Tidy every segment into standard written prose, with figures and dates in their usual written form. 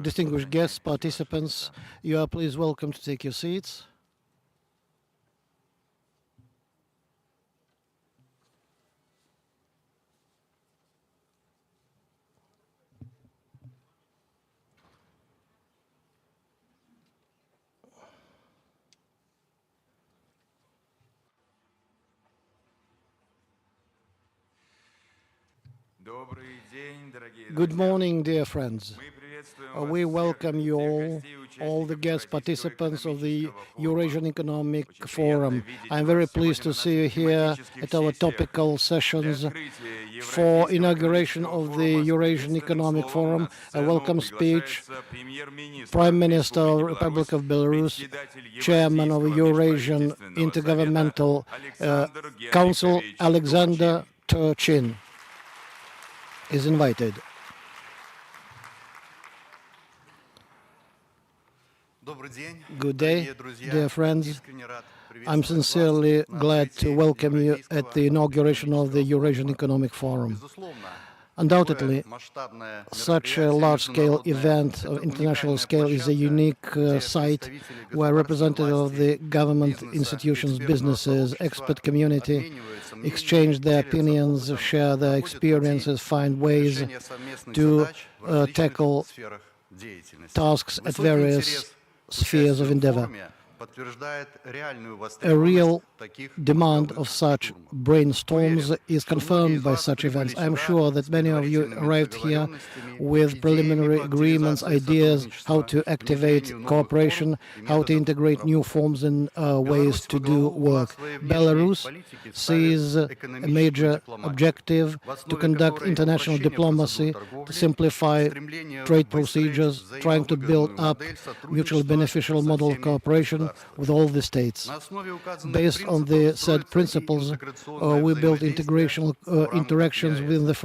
Distinguished guests, participants, you are please welcome to take your seats. Good morning, dear friends. We welcome you all the guest participants of the Eurasian Economic Forum. I'm very pleased to see you here at our topical sessions for inauguration of the Eurasian Economic Forum. A welcome speech, Prime Minister of the Republic of Belarus, Chairman of the Eurasian Intergovernmental Council, Alexander Turchin, is invited. Good day, dear friends. I'm sincerely glad to welcome you at the inauguration of the Eurasian Economic Forum. Undoubtedly, such a large-scale event of international scale is a unique site where representatives of the government, institutions, businesses, expert community exchange their opinions, share their experiences, find ways to tackle tasks at various spheres of endeavor. A real demand of such brainstorms is confirmed by such events. I'm sure that many of you arrived here with preliminary agreements, ideas, how to activate cooperation, how to integrate new forms and ways to do work. Belarus sees a major objective to conduct international diplomacy, to simplify trade procedures, trying to build up mutually beneficial model of cooperation with all the states. Based on the said principles, we built interactions within the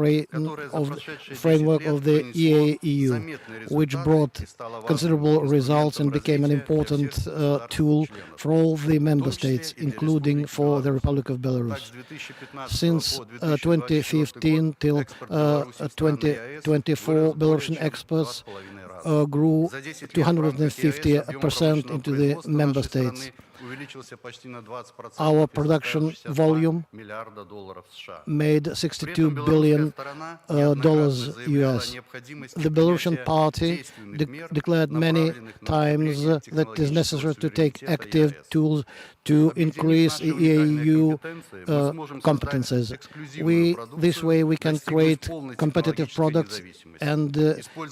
framework of the EAEU, which brought considerable results and became an important tool for all the member states, including for the Republic of Belarus. Since 2015 till 2024, Belarusian exports grew 250% into the member states. Our production volume made $62 billion US. The Belarusian party declared many times that it is necessary to take active tools to increase EECU competences. This way we can create competitive products and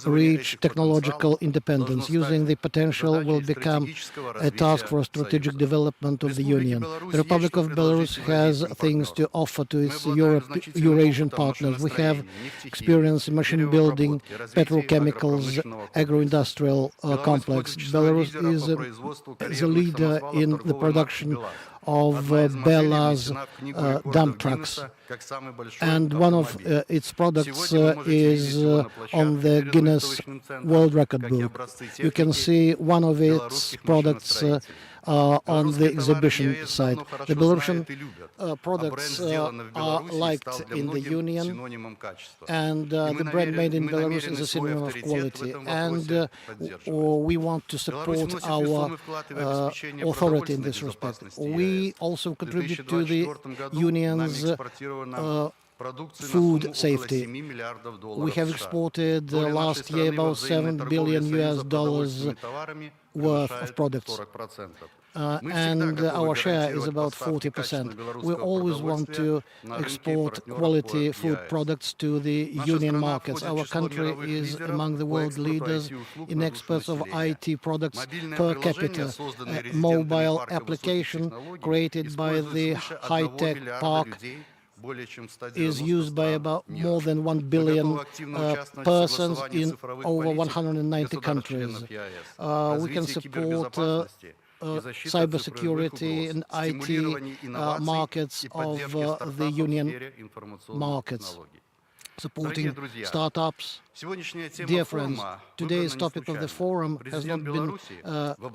reach technological independence. Using the potential will become a task for strategic development of the Union. The Republic of Belarus has things to offer to its Eurasian partners. We have experience in machine building, petrochemicals, agro-industrial complex. Belarus is a leader in the production of Bela's dump trucks, and one of its products is on the Guinness World Record book. You can see one of its products on the exhibition site. The Belarusian products are liked in the Union, and the brand made in Belarus is a synonym of quality. And we want to support our authority in this respect. We also contribute to the Union's food safety. We have exported last year about $7 billion US worth of products. And our share is about 40%. We always want to export quality food products to the Union markets. Our country is among the world leaders in exports of IT products per capita. A mobile application created by the high-tech park is used by about more than 1 billion persons in over 190 countries. We can support cybersecurity and IT markets of the Union markets. supporting startups. Dear friends, today's topic of the forum has not been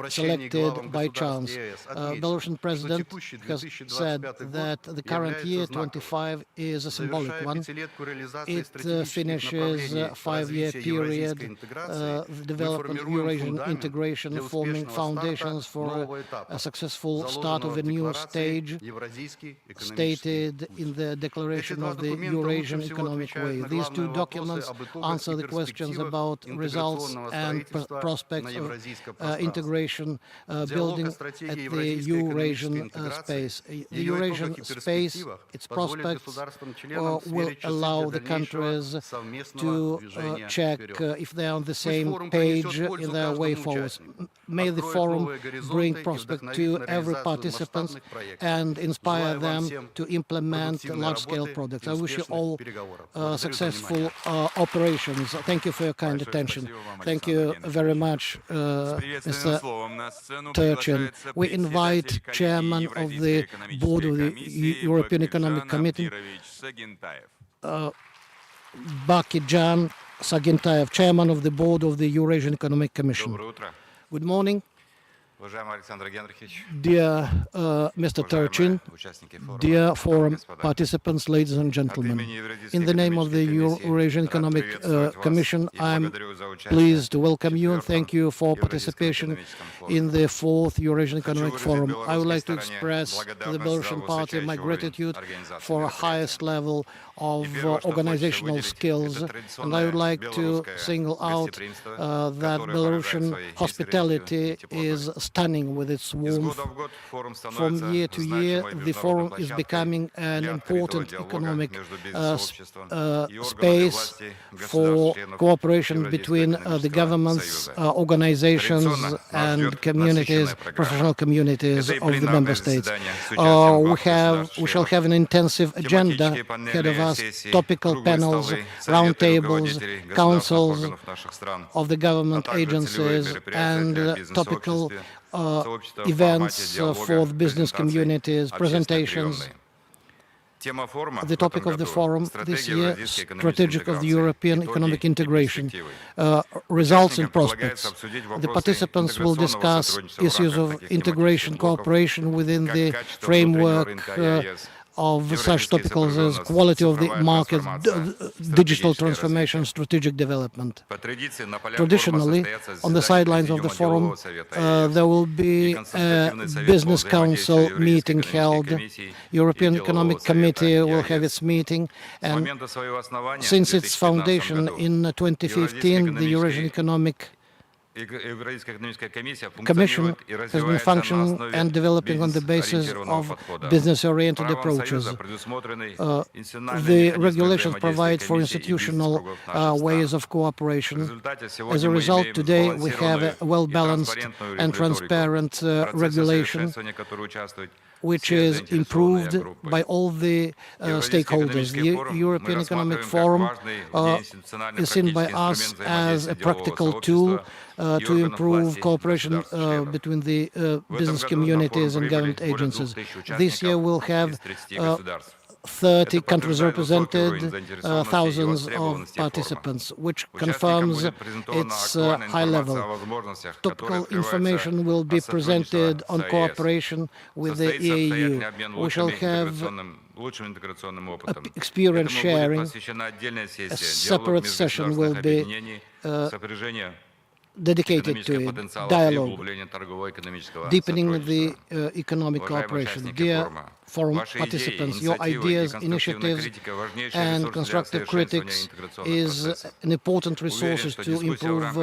selected by chance. Belarusian president has said that the current year, 25, is a symbolic one. It finishes a 5-year period, the development of Eurasian integration, forming foundations for a successful start of a new stage, stated in the declaration of the Eurasian economic way. These two documents answer the questions about results and prospects of integration building at the Eurasian space. The Eurasian space, its prospects will allow the countries to check if they are on the same page in their way forward. May the forum bring prospect to every participant and inspire them to implement large-scale projects. I wish you all successful operations. Thank you for your kind attention. Thank you very much, Mr. Turchin. We invite Chairman of the Board of the European Economic Committee, Bakijan Sagintayev, Chairman of the Board of the Eurasian Economic Commission. Good morning. Dear Mr. Turchin, dear forum participants, ladies and gentlemen, in the name of the Eurasian Economic Commission, I'm pleased to welcome you and thank you for participation in the 4th Eurasian Economic Forum. I would like to express to the Belarusian party my gratitude for a highest level of organizational skills, and I would like to single out that Belarusian hospitality is stunning with its warmth. From year to year, the forum is becoming an important economic space for cooperation between the governments, organizations, and communities, professional communities of the member states. We shall have an intensive agenda ahead of us, topical panels, roundtables, councils of the government agencies, and topical events for the business communities, presentations. The topic of the forum this year, strategic of the European economic integration, results and prospects. The participants will discuss issues of integration, cooperation within the framework of such topicals as quality of the market, digital transformation, strategic development. Traditionally, on the sidelines of the forum, there will be a business council meeting held. European Economic Committee will have its meeting, and since its foundation in 2015, the Eurasian Economic Commission has been functioning and developing on the basis of business-oriented approaches. The regulations provide for institutional ways of cooperation. As a result, today we have a well-balanced and transparent regulation, which is improved by all the stakeholders. The European Economic Forum is seen by us as a practical tool to improve cooperation between the business communities and government agencies. This year we'll have 30 countries represented, thousands of participants, which confirms its high level. Topical information will be presented on cooperation with the EAEU. We shall have experience sharing. A separate session will be dedicated to it, dialogue, deepening the economic cooperation. Dear forum participants, your ideas, initiatives, and constructive critics is an important resource to improve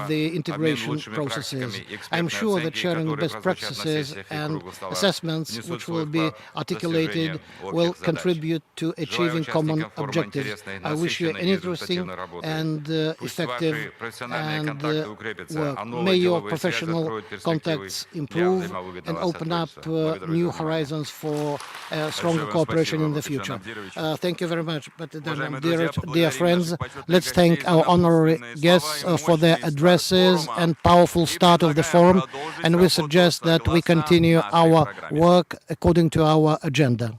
the integration processes. I'm sure that sharing best practices and assessments which will be articulated will contribute to achieving common objectives. I wish you an interesting and effective and work. May your professional contacts improve and open up new horizons for stronger cooperation in the future. Thank you very much. But dear friends, let's thank our honorary guests for their addresses and powerful start of the forum, and we suggest that we continue our work according to our agenda.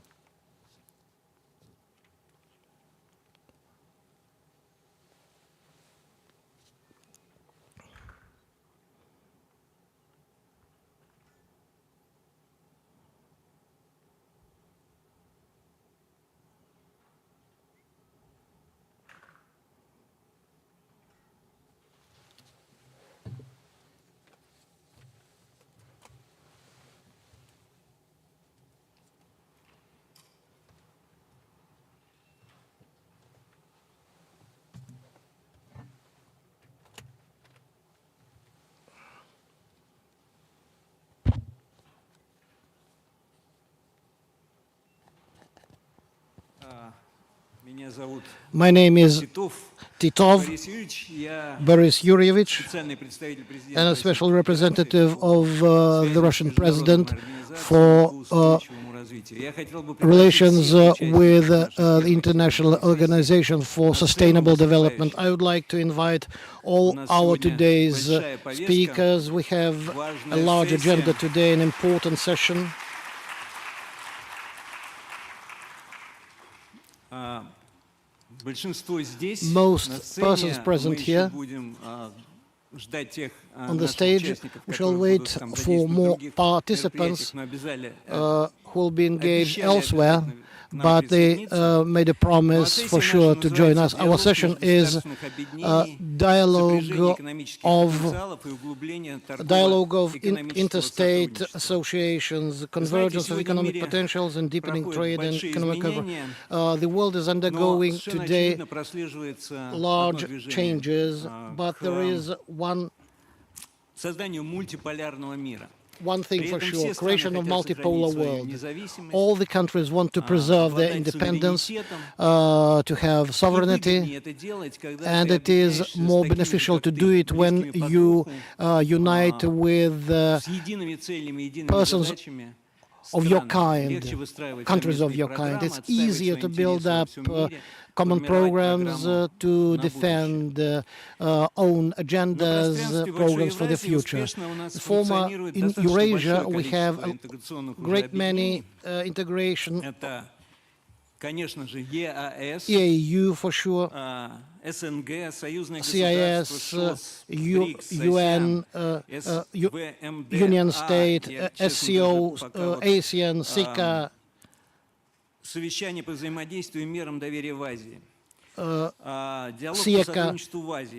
My name is Titov Boris Yuryevich, and a special representative of the Russian President for relations with the International Organization for Sustainable Development. I would like to invite all our today's speakers. We have a large agenda today, an important session. Most persons present here on the stage. We shall wait for more participants who will be engaged elsewhere, but they made a promise for sure to join us. Our session is dialogue of interstate associations, convergence of economic potentials and deepening trade and economic cooperation. The world is undergoing today large changes, but there is one thing for sure: creation of multipolar world. All the countries want to preserve their independence, to have sovereignty, and it is more beneficial to do it when you unite with persons of your kind, countries of your kind. It's easier to build up common programs, to defend own agendas, programs for the future. In Eurasia, we have a great many integration. EAEU for sure, CIS, UN, Union State, SCO, ASEAN, CICA,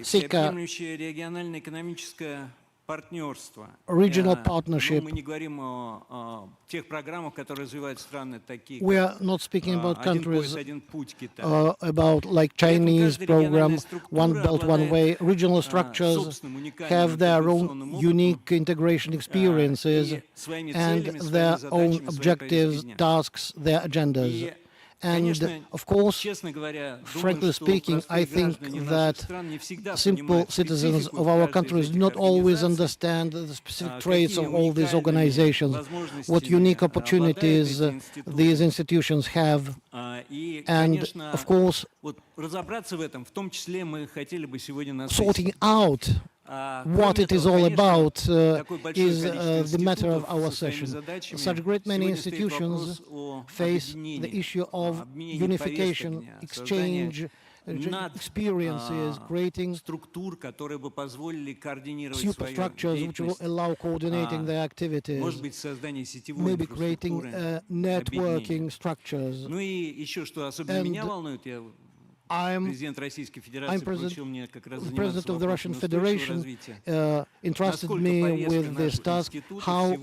SIECA, regional partnership. We are not speaking about countries about like Chinese program, One Belt, One Way. Regional structures have their own unique integration experiences and their own objectives, tasks, their agendas. And of course, frankly speaking, I think that simple citizens of our countries do not always understand the specific traits of all these organizations, what unique opportunities these institutions have. And of course, sorting out what it is all about is the matter of our session. Such great many institutions face the issue of unification, exchange, experiences, creating superstructures which will allow coordinating their activities, maybe creating networking structures. And I'm president of the Russian Federation, entrusted me with this task, how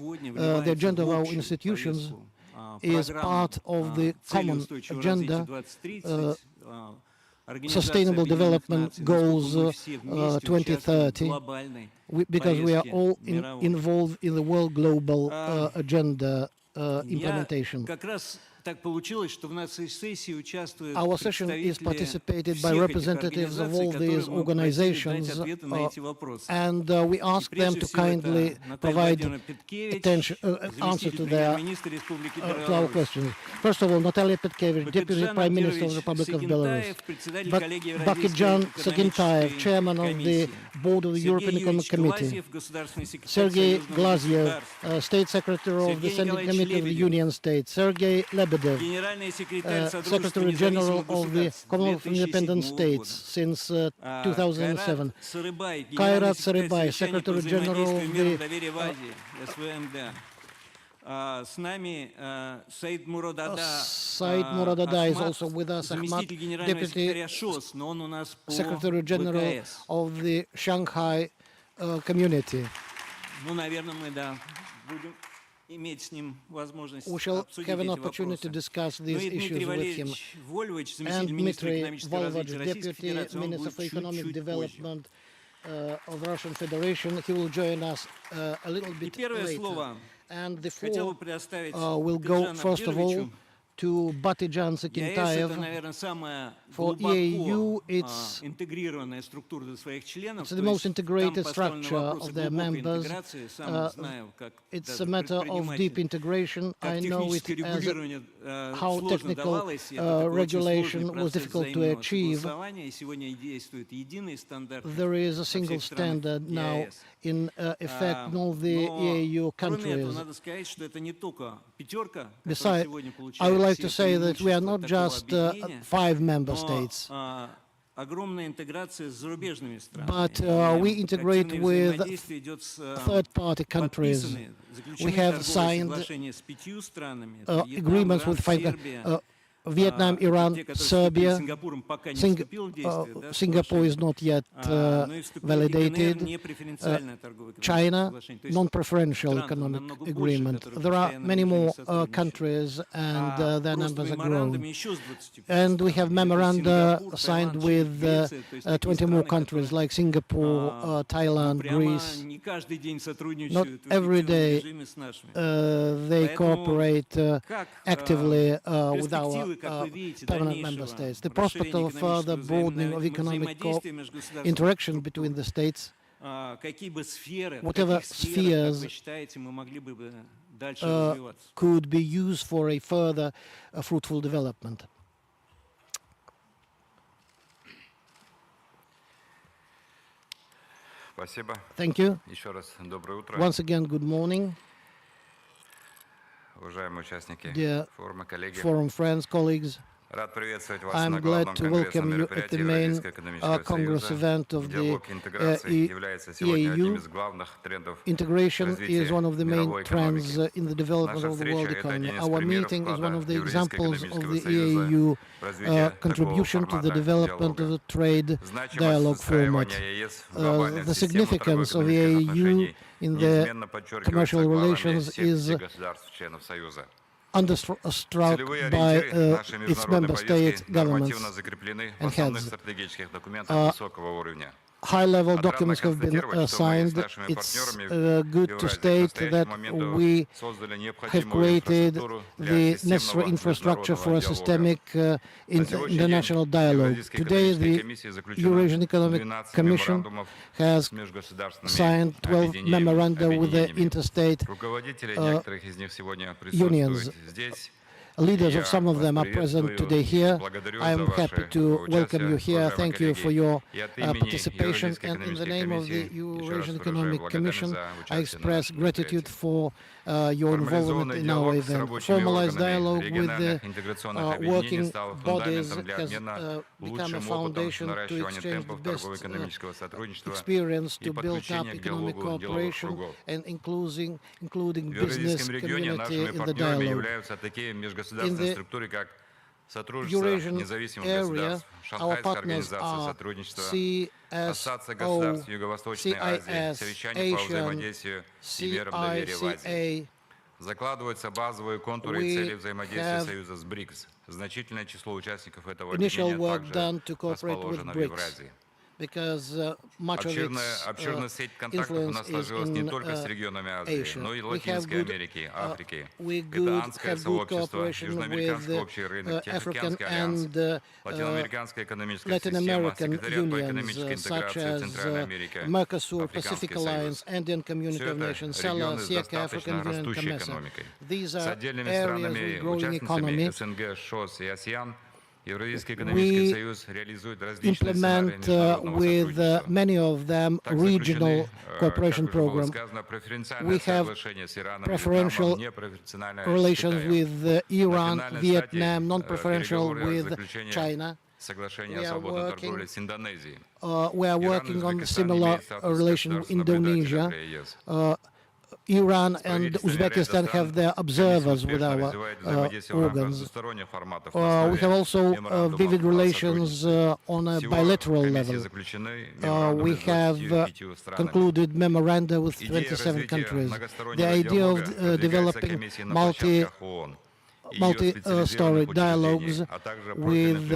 the agenda of our institutions is part of the common agenda, Sustainable Development Goals 2030, because we are all involved in the world global agenda implementation. Our session is participated by representatives of all these organizations, and we ask them to kindly provide answer to our questions. First of all, Natalia Petkevich, Deputy Prime Minister of the Republic of Belarus; Bakirjan Sagintayev, Chairman of the Board of the European Economic Committee; Sergei Glazyev, State Secretary of the Standing Committee of the Union State; Sergei Lebedev, Secretary General of the Commonwealth of Independent States since 2007. Kairat Saribay, Secretary General of the Said Muradada is also with us. Ahmad, Deputy Secretary General of the Shanghai Community. We shall have an opportunity to discuss these issues with him. And Dmitry Volodych, Deputy Minister for Economic Development of the Russian Federation. He will join us a little bit later. And the floor will go, first of all, to Batijan Sakintayev. For EAEU, it's the most integrated structure of their members. It's a matter of deep integration. I know it as how technical regulation was difficult to achieve. There is a single standard now in effect in all the EAEU countries. Besides, I would like to say that we are not just 5 member states, but we integrate with third-party countries. We have signed agreements with Vietnam, Iran, Serbia. Singapore is not yet validated. China, non-preferential economic agreement. There are many more countries, and their numbers are growing. And we have memoranda signed with 20 more countries like Singapore, Thailand, Greece. Not every day they cooperate actively with our permanent member states. The prospect of further broadening of economic interaction between the states, whatever spheres could be used for a further fruitful development. Thank you. Once again, good morning. Dear forum friends, colleagues, I'm glad to welcome you at the main Congress event of the EAEU. Integration is one of the main trends in the development of the world economy. Our meeting is one of the examples of the EAEU contribution to the development of the trade dialogue format. The significance of EAEU in the commercial relations is understruck by its member state governments and heads. High-level documents have been signed. It's good to state that we have created the necessary infrastructure for a systemic international dialogue. Today, the Eurasian Economic Commission has signed 12 memoranda with the interstate unions. Leaders of some of them are present today here. I am happy to welcome you here. Thank you for your participation. And in the name of the Eurasian Economic Commission, I express gratitude for your involvement in our event. Formalized dialogue with the working bodies has become a foundation to exchange the best experience to build up economic cooperation and including business community in the dialogue. In the Eurasian area, our partners are CSO, CIS, ASEAN, CICA. Закладываются базовые контуры и цели взаимодействия Союза с БРИКС. Значительное число участников этого объединения также расположено в Евразии. Because much of обширная сеть контактов у нас сложилась не только с регионами Азии, но и Латинской Америки, Африки. Это Андское сообщество, Южноамериканский общий рынок, Тихоокеанская альянс, Латиноамериканская экономическая система, Секретариат по экономической интеграции Центральной Америки, MERCOSUR, Pacific Alliance, Andean Community of Nations, SELA, SIECA, African Union and COMESA. These are areas with growing economy. СНГ, ШОС и ASEAN. We implement with many of them regional cooperation program. We have preferential relations with Iran, Vietnam, non-preferential with China. We are working on similar relation with Indonesia. Iran and Uzbekistan have their observers with our organs. We have also vivid relations on a bilateral level. We have concluded memoranda with 27 countries. The idea of developing multi-story dialogues with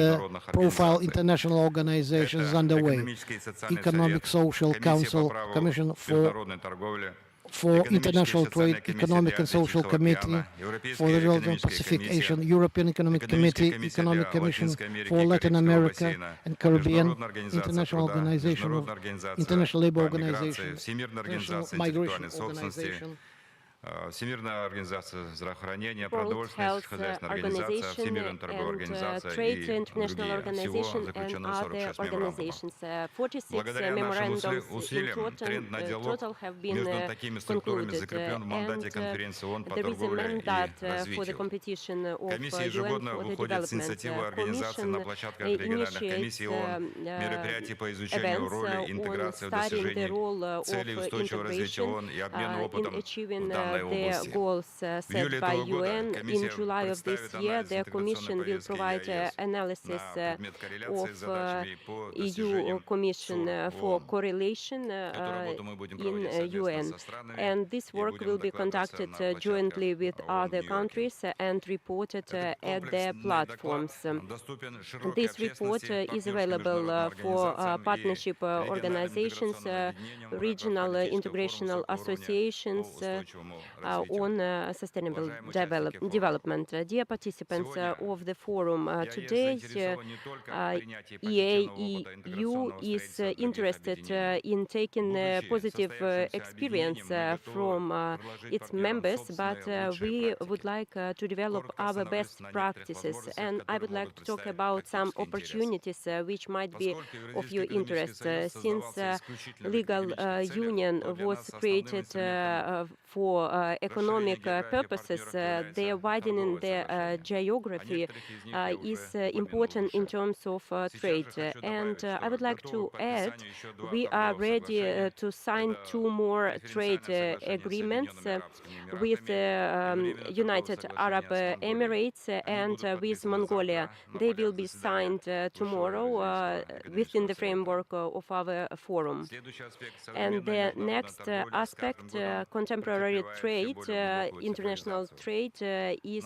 profile international organizations is underway. Economic Social Council Commission for for International Trade, Economic and Social Committee, for the World and Pacific Asian, European Economic Committee, Economic Commission for Latin America and Caribbean, International Organization of International Labour Organization, International Migration Organization, Всемирная организация здравоохранения, World продовольственная Health сельскохозяйственная организация, Всемирная торговая and организация Trade и International другие. Всего Organization and заключено other 46 меморандумов. organizations. 46 Благодаря нашим memorandums in усилиям тренд на диалог total have been между такими структурами concluded. закреплен в мандате And конференции ООН по there is a торговле и mandate for the развитию. competition of Комиссия UN ежегодно for the выходит с development. инициативой организации на Commission площадках региональных комиссий ООН мероприятий по изучению events роли интеграции в on studying the достижении role of целей устойчивого развития integration ООН и обмену in опытом achieving в данной the области. goals set by UN. In July of this year, the Commission will provide analysis of EU Commission for correlation in UN. And this work will be conducted jointly with other countries and reported at their platforms. This report is available for partnership organizations, regional integrational associations on sustainable development. Dear participants of the forum, today EAEU is interested in taking positive experience from its members, but we would like to develop our best practices. And I would like to talk about some opportunities which might be of your interest. Since legal union was created for economic purposes, their widening their geography is important in terms of trade. And I would like to add, we are ready to sign 2 more trade agreements with United Arab Emirates and with Mongolia. They will be signed tomorrow within the framework of our forum. And the next aspect, contemporary trade, international trade is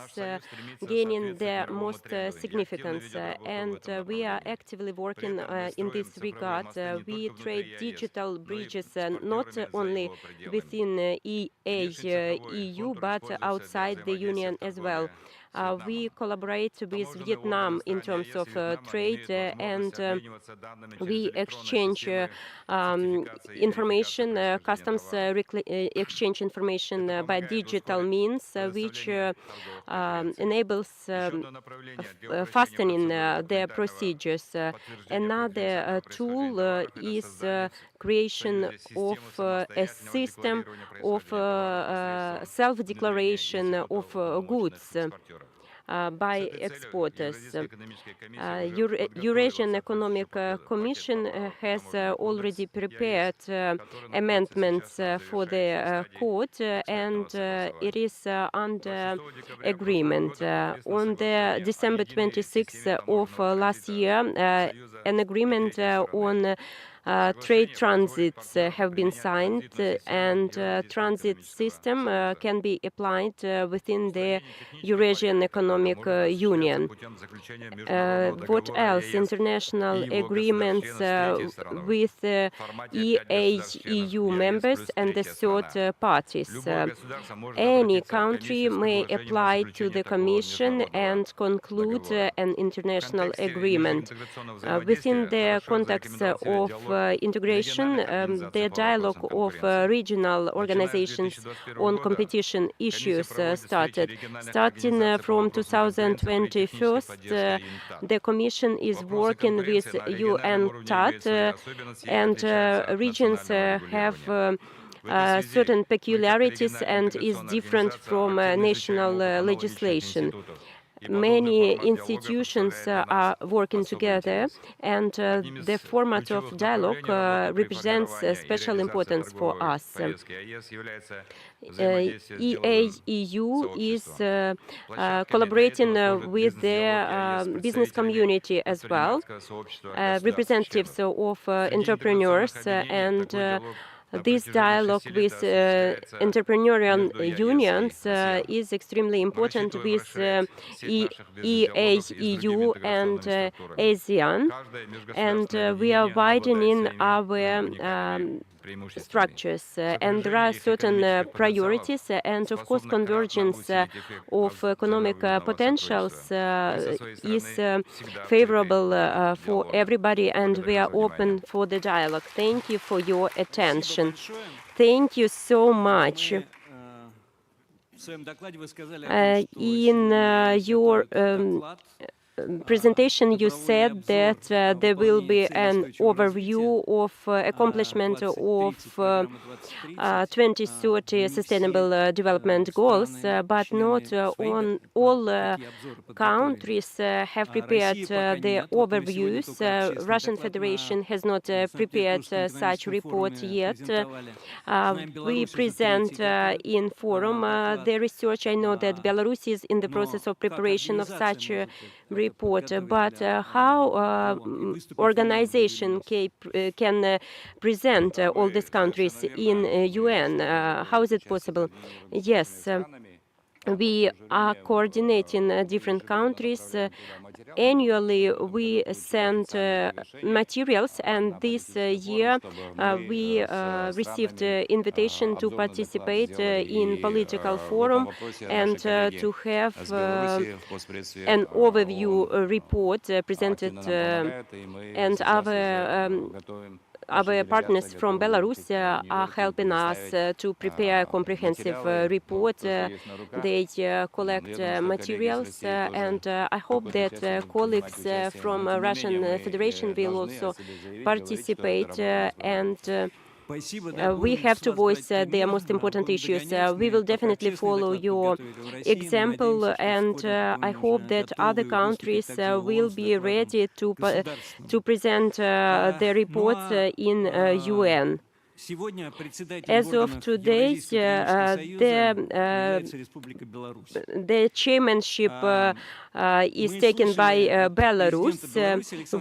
gaining the most significance, and we are actively working in this regard. We trade digital bridges not only within EAEU but outside the Union as well. We collaborate with Vietnam in terms of trade, and we exchange information, customs exchange information by digital means, which enables fastening their procedures. Another tool is creation of a system of self-declaration of goods by exporters. Eurasian Economic Commission has already prepared amendments for the code, and it is under agreement. On the December 26th of last year, an agreement on trade transits have been signed, and transit system can be applied within the Eurasian Economic Union. What else? International agreements with EAEU members and the third parties. Any country may apply to the Commission and conclude an international agreement. Within the context of integration, the dialogue of regional organizations on competition issues started. Starting from 2021, the Commission is working with UNCTAD, and regions have certain peculiarities and is different from national legislation. Many institutions are working together, and the format of dialogue represents special importance for us. EAEU is collaborating with the business community as well, representatives of entrepreneurs, and this dialogue with entrepreneurial unions is extremely important with EAEU and ASEAN, and we are widening our structures, and there are certain priorities, and of course convergence of economic potentials is favorable for everybody, and we are open for the dialogue. Thank you for your attention. Thank you so much. In your presentation, you said that there will be an overview of accomplishment of 2030 Sustainable Development Goals, but not on all countries have prepared the overviews. Russian Federation has not prepared such report yet. We present in forum the research. I know that Belarus is in the process of preparation of such a report, but how organization can present all these countries in UN? How is it possible? Yes. We are coordinating different countries. Annually, we send materials, and this year we received invitation to participate in political forum and to have an overview report presented, and our partners from Belarus are helping us to prepare a comprehensive report. They collect materials, and I hope that colleagues from Russian Federation will also participate, and we have to voice their most important issues. We will definitely follow your example, and I hope that other countries will be ready to present their reports in UN. As of today, the chairmanship is taken by Belarus.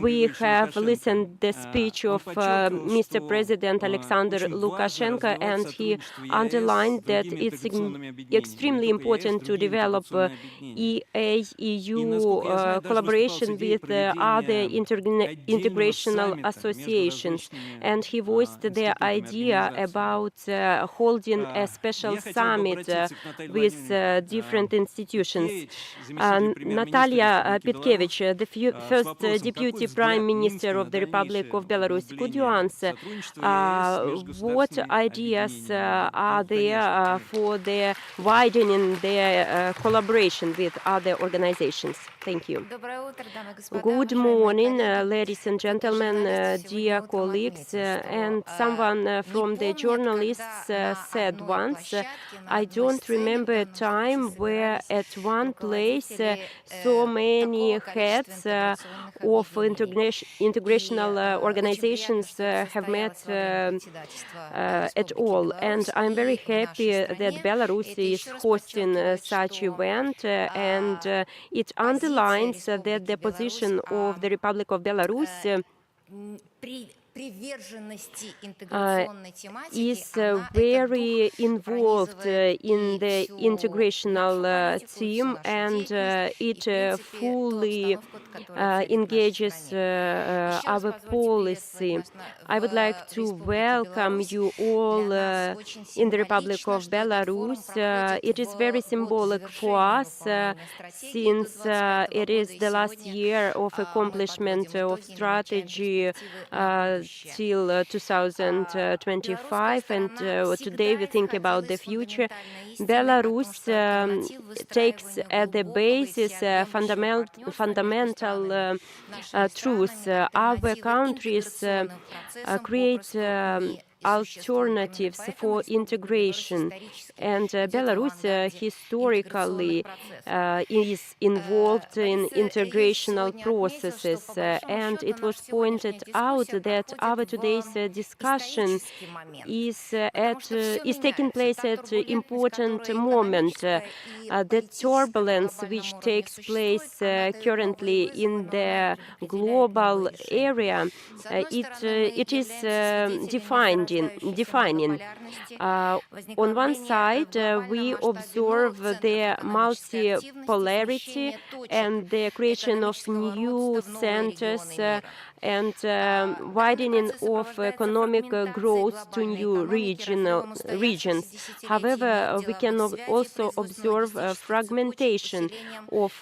We have listened the speech of Mr. President Alexander Lukashenko, and he underlined that it's extremely important to develop EAEU collaboration with other international associations, and he voiced their idea about holding a special summit with different institutions. Natalia Petkevich, the first Deputy Prime Minister of the Republic of Belarus, could you answer what ideas are there for the widening their collaboration with other organizations? Thank you. Good morning, ladies and gentlemen, dear colleagues. And someone from the journalists said once, I don't remember a time where at one place so many heads of international organizations have met at all. And I'm very happy that Belarus is hosting such event, and it underlines that the position of the Republic of Belarus is very involved in the integrational team, and it fully engages our policy. I would like to welcome you all in the Republic of Belarus. It is very symbolic for us since it is the last year of accomplishment of strategy till 2025, and today we think about the future. Belarus takes at the basis fundamental truths. Our countries create alternatives for integration, and Belarus historically is involved in integrational processes, and it was pointed out that our today's discussion is taking place at an important moment. The turbulence which takes place currently in the global area, it is defining. On one side, we observe the multipolarity and the creation of new centers and widening of economic growth to new regions. However, we can also observe fragmentation of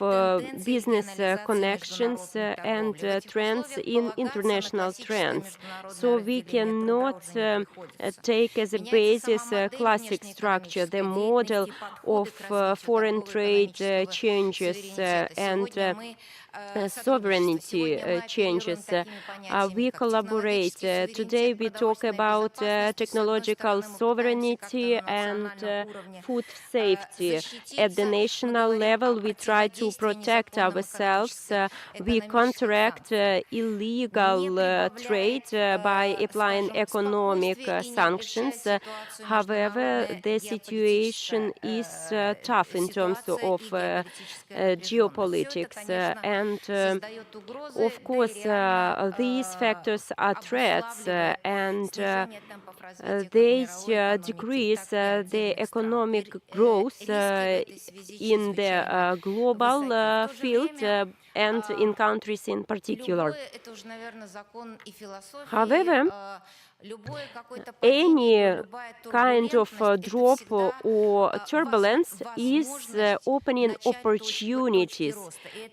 business connections and trends in international trends. So we cannot take as a basis a classic structure, the model of foreign trade changes and sovereignty changes. We collaborate. Today we talk about technological sovereignty and food safety. At the national level, we try to protect ourselves. We counteract illegal trade by applying economic sanctions. However, the situation is tough in terms of geopolitics. And of course, these factors are threats, and they decrease the economic growth in the global field and in countries in particular. However, any kind of drop or turbulence is opening opportunities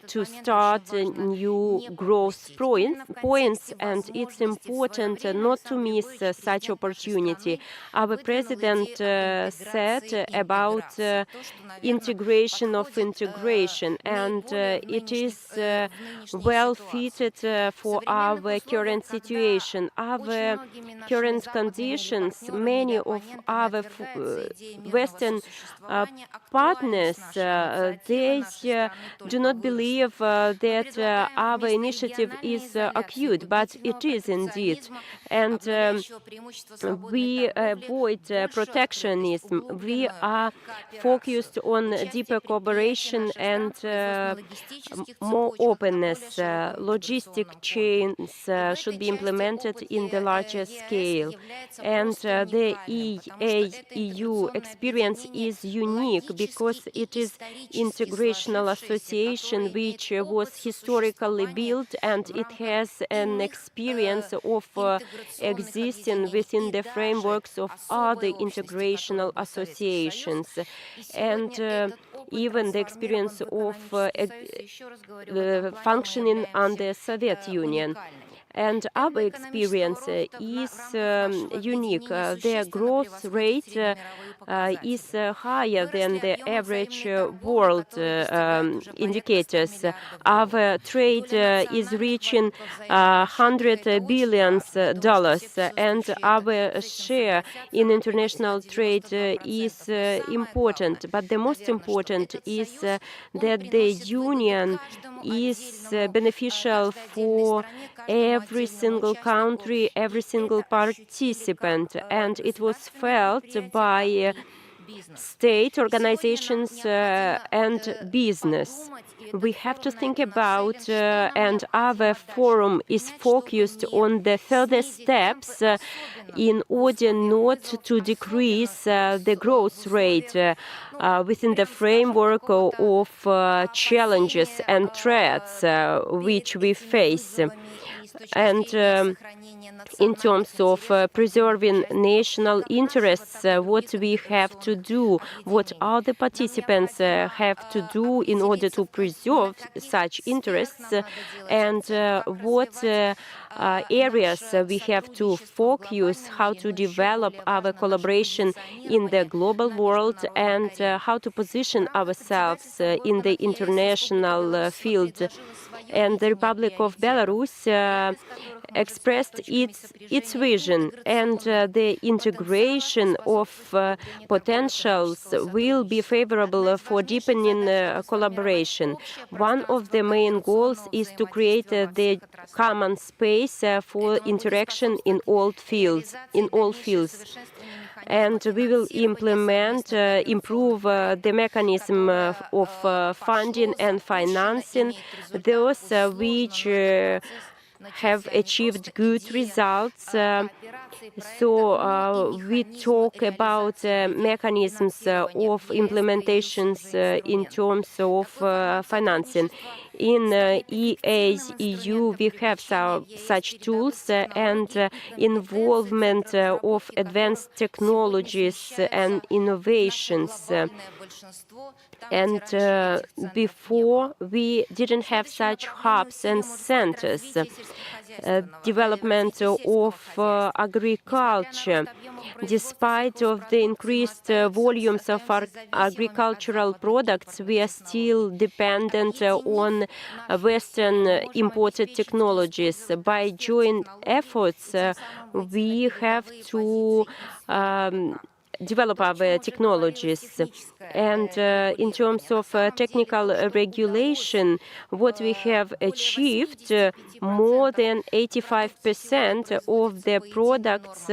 to start new growth points, and it's important not to miss such opportunity. Our president said about integration of integration, and it is well fitted for our current situation. Our current conditions, many of our Western partners, they do not believe that our initiative is acute, but it is indeed. And we avoid protectionism. We are focused on deeper cooperation and more openness. Logistic chains should be implemented in the larger scale. And the EAEU experience is unique because it is integrational association which was historically built, and it has an experience of existing within the frameworks of other integrational associations, and even the experience of functioning under Soviet Union. And our experience is unique. Their growth rate is higher than the average world indicators. Our trade is reaching $100 billion, and our share in international trade is important. But the most important is that the Union is beneficial for every single country, every single participant, and it was felt by state organizations and business. We have to think about, and our forum is focused on the further steps in order not to decrease the growth rate within the framework of challenges and threats which we face. And in terms of preserving national interests, what we have to do, what other participants have to do in order to preserve such interests, and what areas we have to focus, how to develop our collaboration in the global world, and how to position ourselves in the international field. And the Republic of Belarus expressed its vision, and the integration of potentials will be favorable for deepening collaboration. One of the main goals is to create the common space for interaction in all fields. And we will improve the mechanism of funding and financing, those which have achieved good results. So we talk about mechanisms of implementations in terms of financing. In EAEU, we have such tools and involvement of advanced technologies and innovations. And before, we didn't have such hubs and centers. Development of agriculture. Despite of the increased volumes of agricultural products, we are still dependent on Western imported technologies. By joint efforts, we have to develop our technologies. And in terms of technical regulation, what we have achieved, more than 85% of the products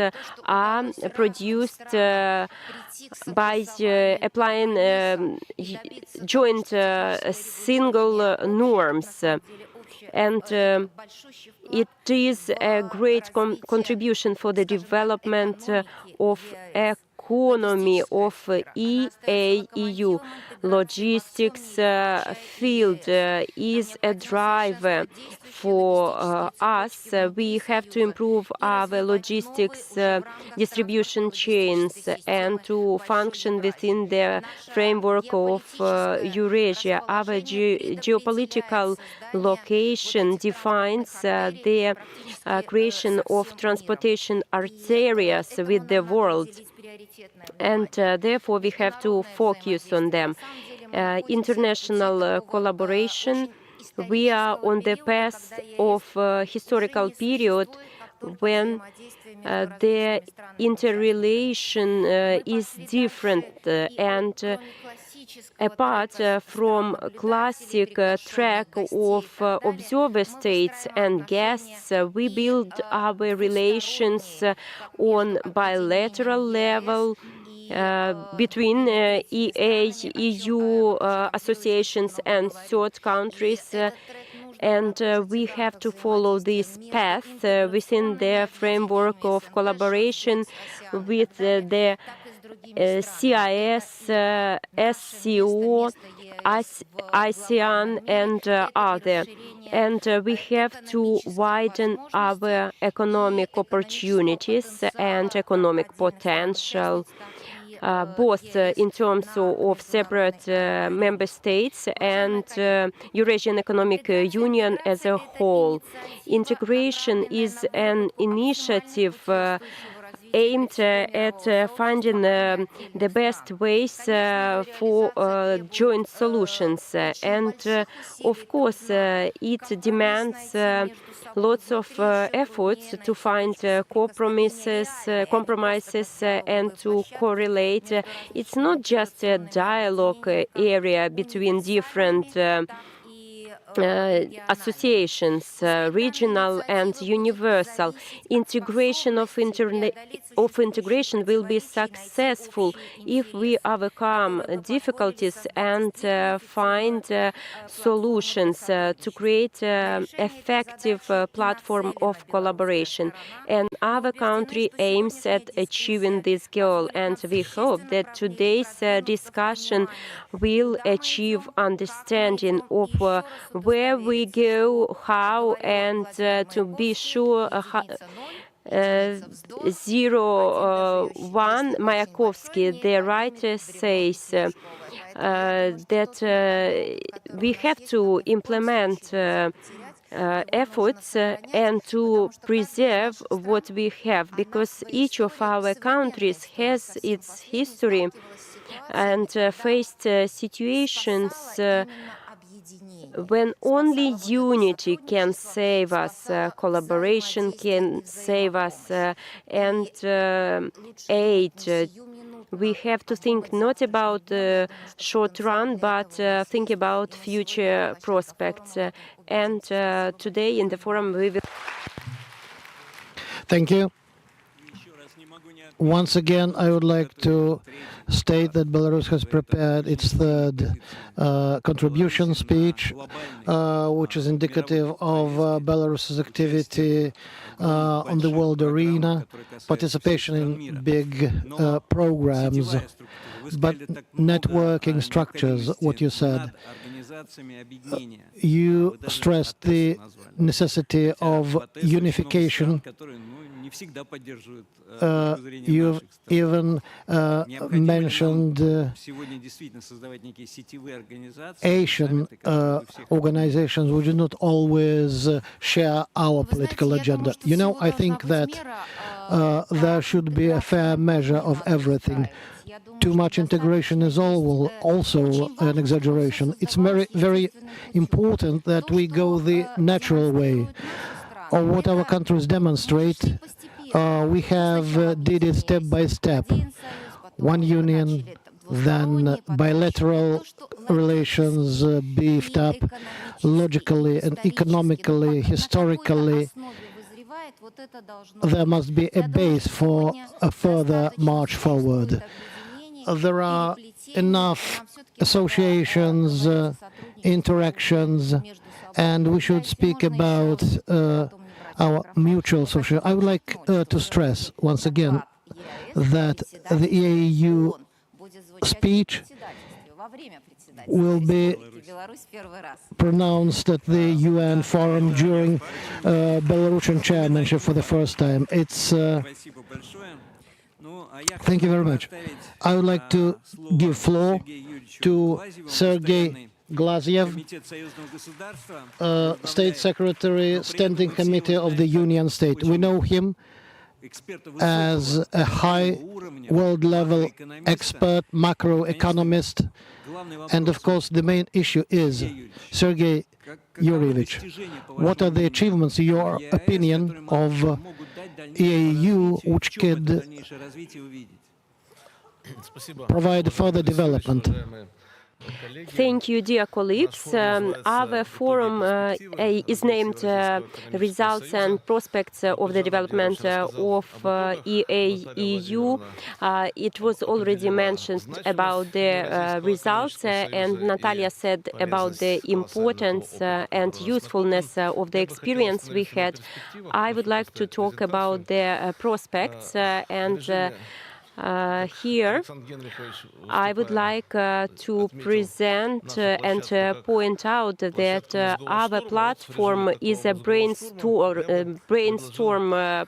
are produced by applying joint single norms. And it is a great contribution for the development of economy of EAEU. Logistics field is a driver for us. We have to improve our logistics distribution chains and to function within the framework of Eurasia. Our geopolitical location defines the creation of transportation arterias with the world. And therefore, we have to focus on them. International collaboration. We are on the path of historical period when the interrelation is different and apart from classic track of observer states and guests, we build our relations on bilateral level between EAEU associations and third countries. And we have to follow this path within the framework of collaboration with the CIS, SCO, ASEAN, and other. And we have to widen our economic opportunities and economic potential, both in terms of separate member states and Eurasian Economic Union as a whole. Integration is an initiative aimed at finding the best ways for joint solutions. And of course, it demands lots of efforts to find compromises and to correlate. It's not just a dialogue area between different associations, regional and universal. Integration of integration will be successful if we overcome difficulties and find solutions to create effective platform of collaboration. And our country aims at achieving this goal, and we hope that today's discussion will achieve understanding of where we go, how, and to be sure 01 Mayakovsky, the writer, says that we have to implement efforts and to preserve what we have, because each of our countries has its history and faced situations when only unity can save us, collaboration can save us, and aid. We have to think not about the short run, but think about future prospects. And today in the forum we will... Thank you. Once again, I would like to state that Belarus has prepared its third contribution speech, which is indicative of Belarus's activity on the world arena, participation in big programs, but networking structures, what you said. you stressed the necessity of unification. You've even mentioned Asian organizations who do not always share our political agenda. You know, I think that there should be a fair measure of everything. Too much integration is also an exaggeration. It's very important that we go the natural way. Or what our countries demonstrate, we have did it step by step. One union, then bilateral relations beefed up logically and economically, historically. There must be a base for a further march forward. There are enough associations, interactions, and we should speak about our mutual social. I would like to stress once again that the EAEU speech will be pronounced at the UN forum during Belarusian chairmanship for the first time. It's thank you very much. I would like to give floor to Sergei Glazyev, State Secretary, Standing Committee of the Union State. We know him as a high world-level expert, macroeconomist, and of course the main issue is, Sergei Yurievich, what are the achievements, in your opinion, of EAEU which could provide further development? Thank you, dear colleagues. Our forum is named Results and Prospects of the Development of EAEU. It was already mentioned about the results, and Natalia said about the importance and usefulness of the experience we had. I would like to talk about the prospects and here, I would like to present and point out that our platform is a brainstorm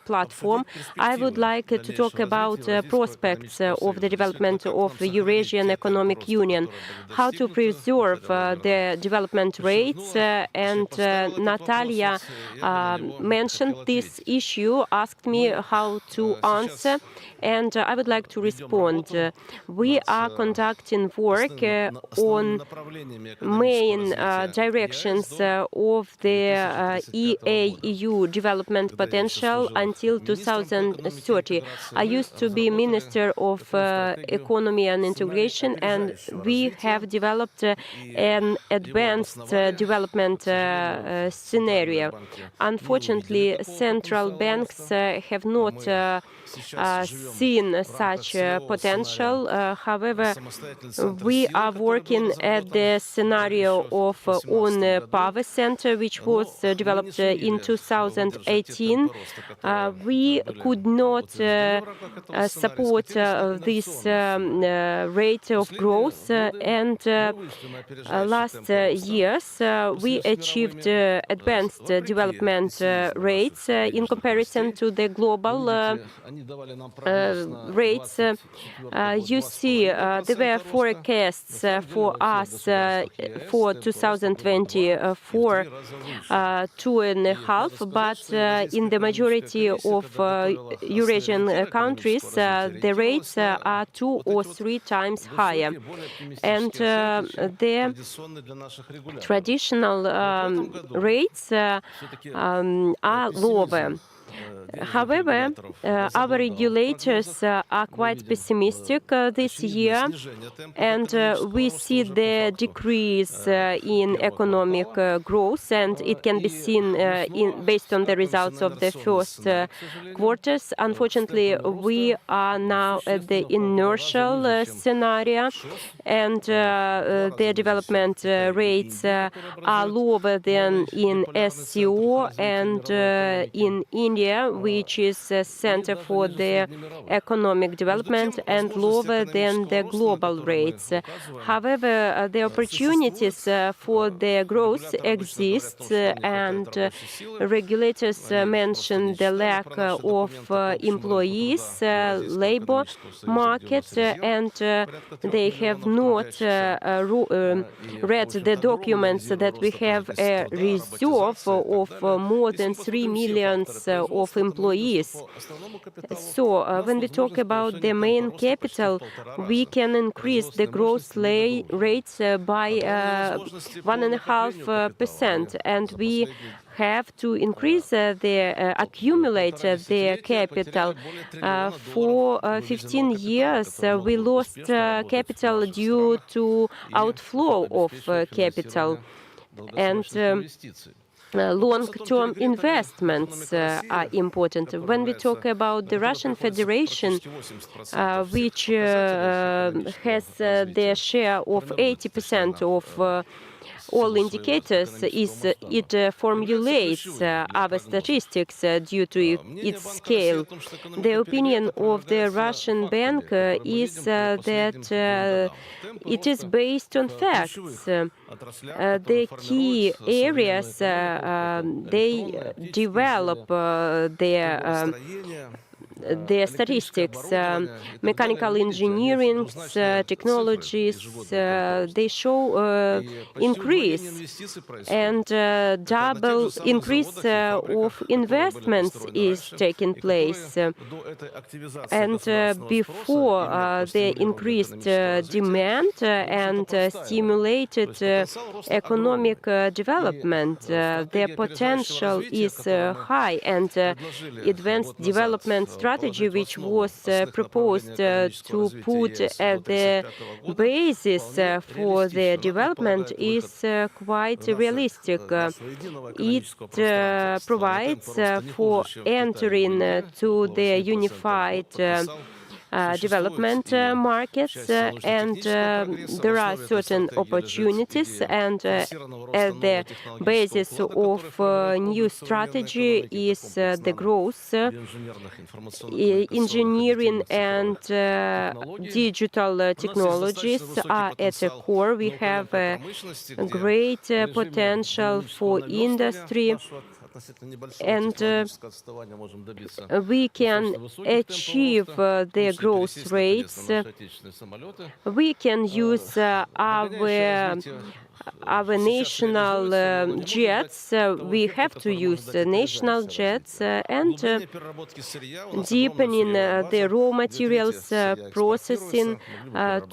platform. I would like to talk about prospects of the development of the Eurasian Economic Union, how to preserve the development rates, and Natalia mentioned this issue, asked me how to answer, and I would like to respond. We are conducting work on main directions of the EAEU development potential until 2030. I used to be Minister of Economy and Integration, and we have developed an advanced development scenario. Unfortunately, central banks have not seen such potential. However, we are working at the scenario of own power center, which was developed in 2018. We could not support this rate of growth, and last years we achieved advanced development rates in comparison to the global rates. You see, there were forecasts for us for 2020 for 2.5, but in the majority of Eurasian countries, the rates are 2 or 3 times higher. And the traditional rates are lower. However, our regulators are quite pessimistic this year, and we see the decrease in economic growth, and it can be seen based on the results of the first quarters. Unfortunately, we are now at the inertial scenario, and the development rates are lower than in SCO and in India here, which is a center for the economic development and lower than the global rates. However, the opportunities for the growth exist, and regulators mentioned the lack of employees, labor market, and they have not read the documents that we have a reserve of more than 3 million of employees. So when we talk about the main capital, we can increase the growth rates by 1.5%, and we have to increase accumulate the capital. For 15 years, we lost capital due to outflow of capital, and long-term investments are important. When we talk about the Russian Federation, which has the share of 80% of all indicators, it formulates our statistics due to its scale. The opinion of the Russian bank is that it is based on facts. The key areas, they develop their statistics, mechanical engineering, technologies, they show increase, and double increase of investments is taking place. And before the increased demand and stimulated economic development, their potential is high, and advanced development strategy, which was proposed to put at the basis for the development, is quite realistic. It provides for entering to the unified development markets, and there are certain opportunities, and at the basis of new strategy is the growth. Engineering and digital technologies are at the core. We have a great potential for industry, and we can achieve the growth rates. We can use our national jets. We have to use national jets, and deepening the raw materials processing.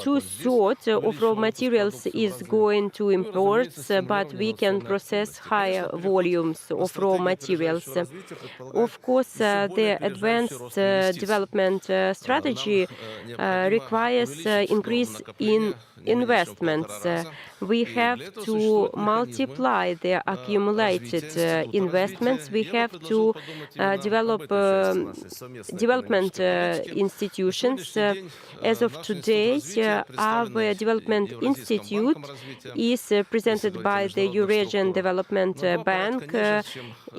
Two-thirds of raw materials is going to imports, but we can process higher volumes of raw materials. Of course, the advanced development strategy requires increase in investments. We have to multiply the accumulated investments. We have to develop development institutions. As of today, our development institute is presented by the Eurasian Development Bank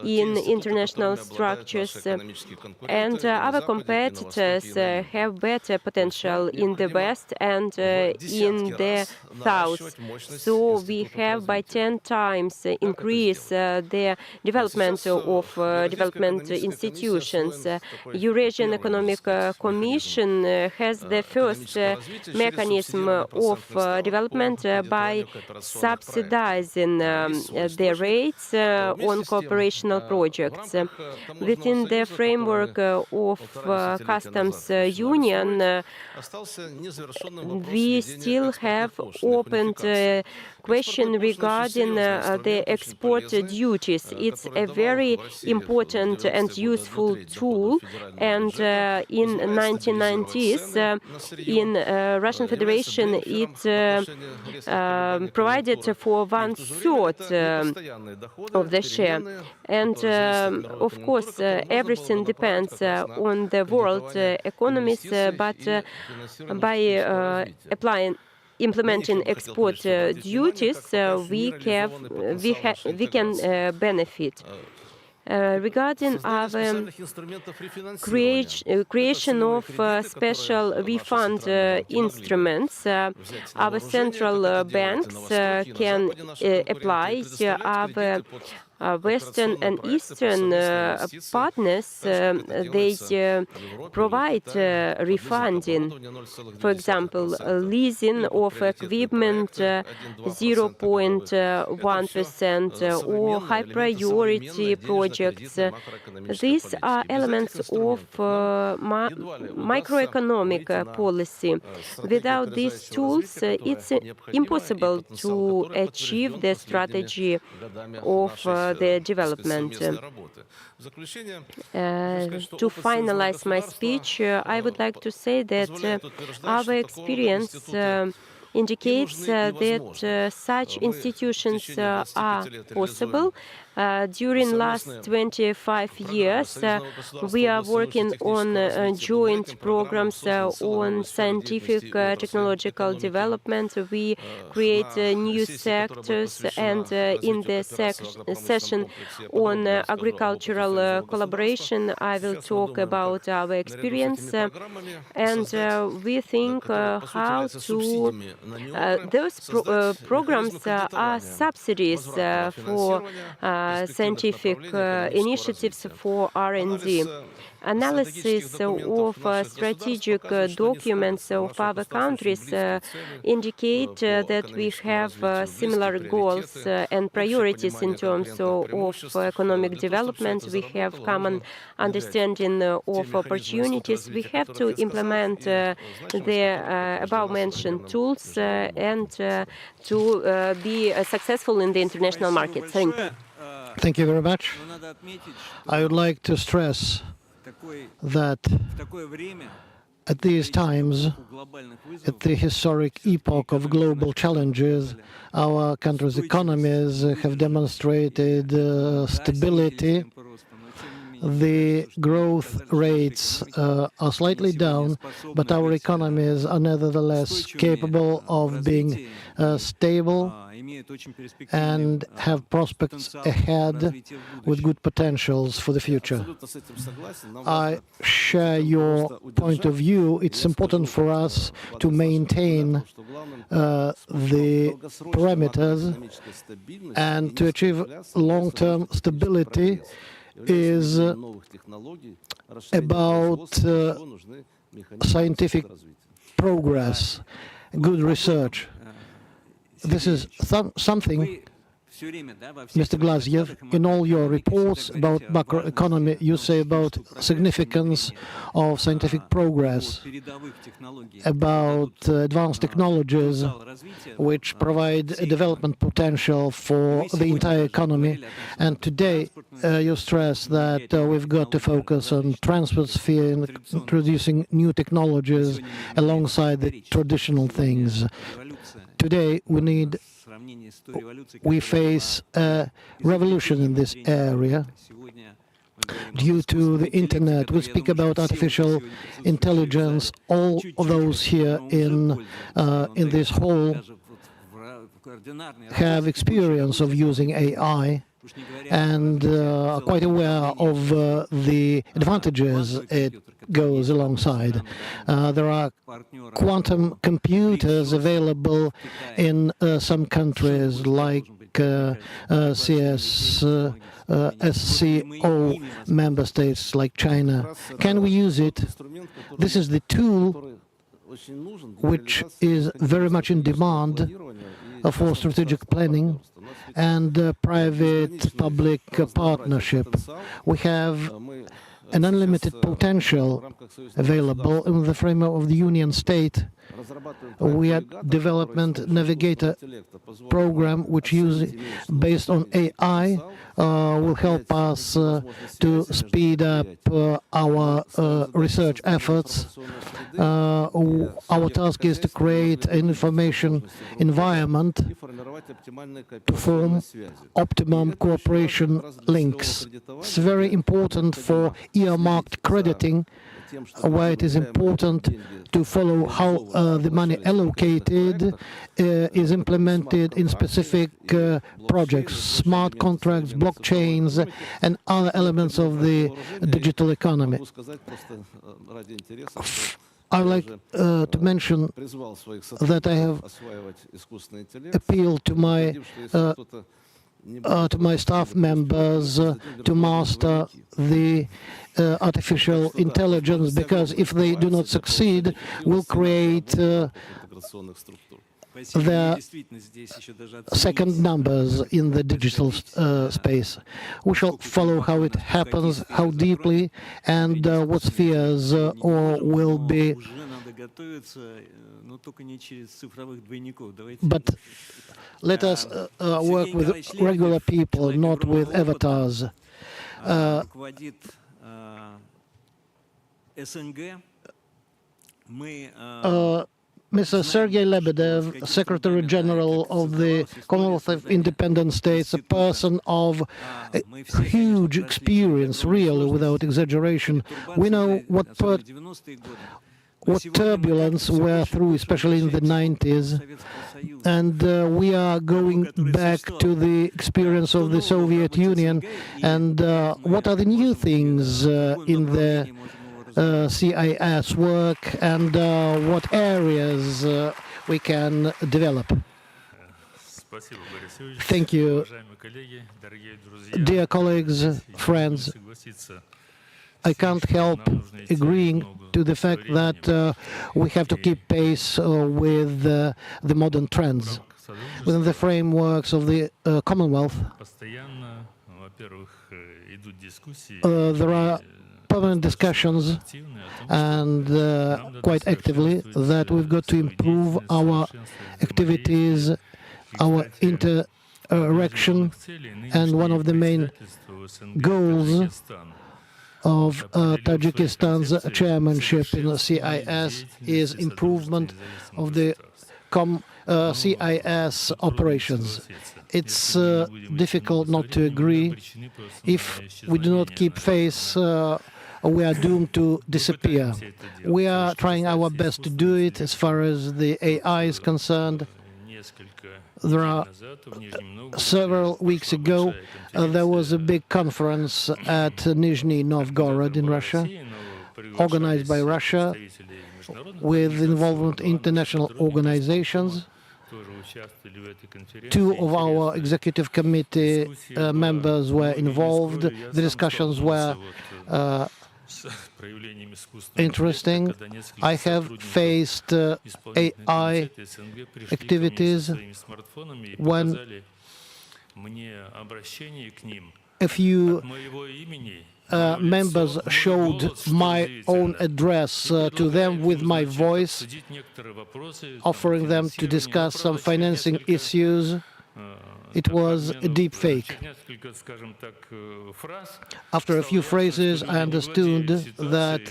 in international structures, and our competitors have better potential in the West and in the South. So we have by 10 times increase the development of development institutions. Eurasian Economic Commission has the first mechanism of development by subsidizing the rates on cooperational projects. Within the framework of customs union, we still have opened question regarding the export duties. It's a very important and useful tool, and in 1990s in Russian Federation it provided for 1/3 of the share, and of course everything depends on the world economies, but by implementing export duties, we can benefit. Regarding our creation of special refund instruments, our central banks can apply our Western and Eastern partners. They provide refunding. For example, leasing of equipment 0.1% or high priority projects. These are elements of macroeconomic policy. Without these tools, it's impossible to achieve the strategy of the development. To finalize my speech, I would like to say that our experience indicates that such institutions are possible. During last 25 years, we are working on joint programs on scientific technological development. We create new sectors, and in the session on agricultural collaboration, I will talk about our experience, and we think how to those programs are subsidies for scientific initiatives for R&D. Analysis of strategic documents of other countries indicate that we have similar goals and priorities in terms of economic development. We have common understanding of opportunities. We have to implement the above-mentioned tools and to be successful in the international market. Thank you. Thank you very much. I would like to stress that at these times, at the historic epoch of global challenges, our country's economies have demonstrated stability. The growth rates are slightly down, but our economies are nevertheless capable of being stable and have prospects ahead with good potentials for the future. I share your point of view. It's important for us to maintain the parameters, and to achieve long-term stability is about scientific progress, good research. This is something, Mr. Glaziev, in all your reports about macroeconomy, you say about significance of scientific progress, about advanced technologies which provide a development potential for the entire economy. And today you stress that we've got to focus on transport sphere and introducing new technologies alongside the traditional things. Today we face a revolution in this area due to the internet. We speak about artificial intelligence. All of those here in this hall have experience of using AI and are quite aware of the advantages it goes alongside. There are quantum computers available in some countries like SCO member states like China. Can we use it? This is the tool which is very much in demand for strategic planning and private-public partnership. We have an unlimited potential available in the framework of the Union State. We are development navigator program which based on AI will help us to speed up our research efforts. Our task is to create an information environment to form optimum cooperation links. It's very important for earmarked crediting why it is important to follow how the money allocated is implemented in specific projects, smart contracts, blockchains, and other elements of the digital economy. I would like to mention that I have appealed to my staff members to master the artificial intelligence, because if they do not succeed, we'll create the second numbers in the digital space. We shall follow how it happens, how deeply, and what spheres will be. But let us work with regular people, not with avatars. Mr. Sergei Lebedev, Secretary General of the Commonwealth of Independent States, a person of huge experience, really, without exaggeration. We know what turbulence we're through, especially in the 90s, and we are going back to the experience of the Soviet Union, and what are the new things in the CIS work, and what areas we can develop. Thank you, dear colleagues, friends. I can't help agreeing to the fact that we have to keep pace with the modern trends. Within the frameworks of the Commonwealth, there are permanent discussions, and quite actively, that we've got to improve our activities, our interaction, and one of the main goals of Tajikistan's chairmanship in the CIS is improvement of the CIS operations. It's difficult not to agree. If we do not keep pace, we are doomed to disappear. We are trying our best to do it as far as the AI is concerned. There are several weeks ago, there was a big conference at Nizhny Novgorod in Russia, organized by Russia, with involvement international organizations. Two of our executive committee members were involved. The discussions were interesting. I have faced AI activities when a few members showed my own address to them with my voice, offering them to discuss some financing issues. It was a deep fake. After a few phrases, I understood that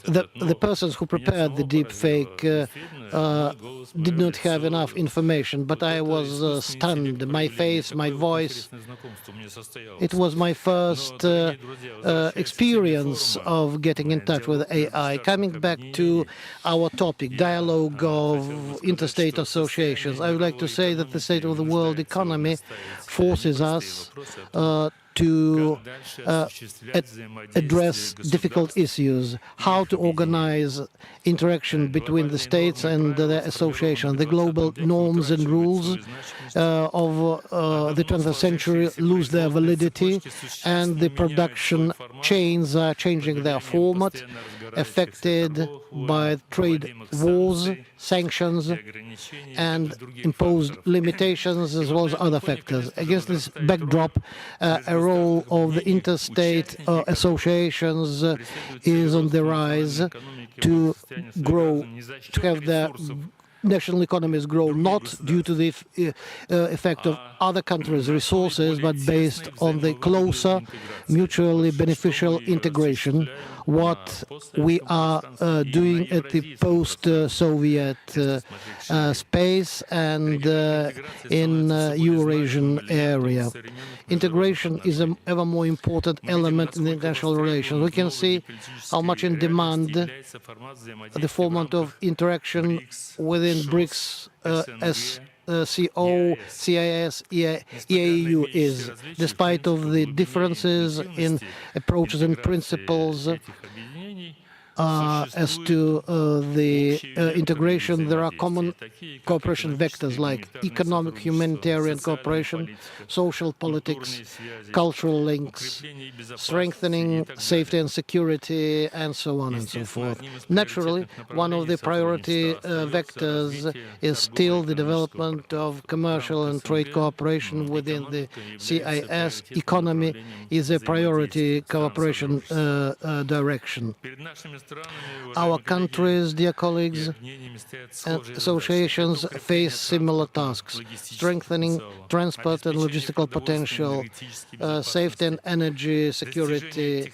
the persons who prepared the deep fake did not have enough information, but I was stunned. My face, my voice. It was my first experience of getting in touch with AI. Coming back to our topic, dialogue of interstate associations, I would like to say that the state of the world economy forces us to address difficult issues, how to organize interaction between the states and the association. The global norms and rules of the 20th century lose their validity, and the production chains are changing their format, affected by trade wars, sanctions, and imposed limitations, as well as other factors. Against this backdrop, a role of the interstate associations is on the rise to grow, to have their national economies grow not due to the effect of other countries' resources, but based on the closer, mutually beneficial integration, what we are doing at the post-Soviet space and in Eurasian area. Integration is an ever more important element in international relations. We can see how much in demand the format of interaction within BRICS, SCO, CIS, EAEU is, despite of the differences in approaches and principles as to the integration. There are common cooperation vectors like economic, humanitarian cooperation, social politics, cultural links, strengthening safety and security, and so on and so forth. Naturally, one of the priority vectors is still the development of commercial and trade cooperation within the CIS. Economy is a priority cooperation direction. Our countries, dear colleagues, and associations face similar tasks: strengthening transport and logistical potential, safety and energy security,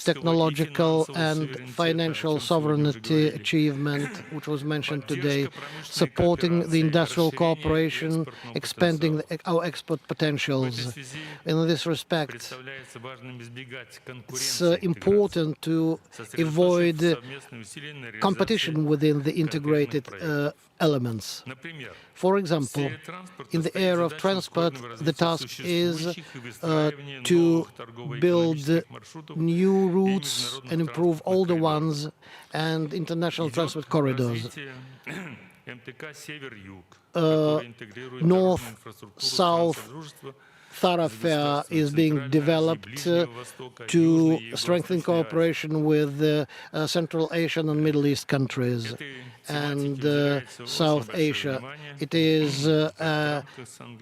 technological and financial sovereignty achievement, which was mentioned today, supporting the industrial cooperation, expanding our export potentials. In this respect, it's important to avoid competition within the integrated elements. For example, in the area of transport, the task is to build new routes and improve older ones and international transport corridors. North-South thoroughfare is being developed to strengthen cooperation with Central Asian and Middle East countries and South Asia. It is a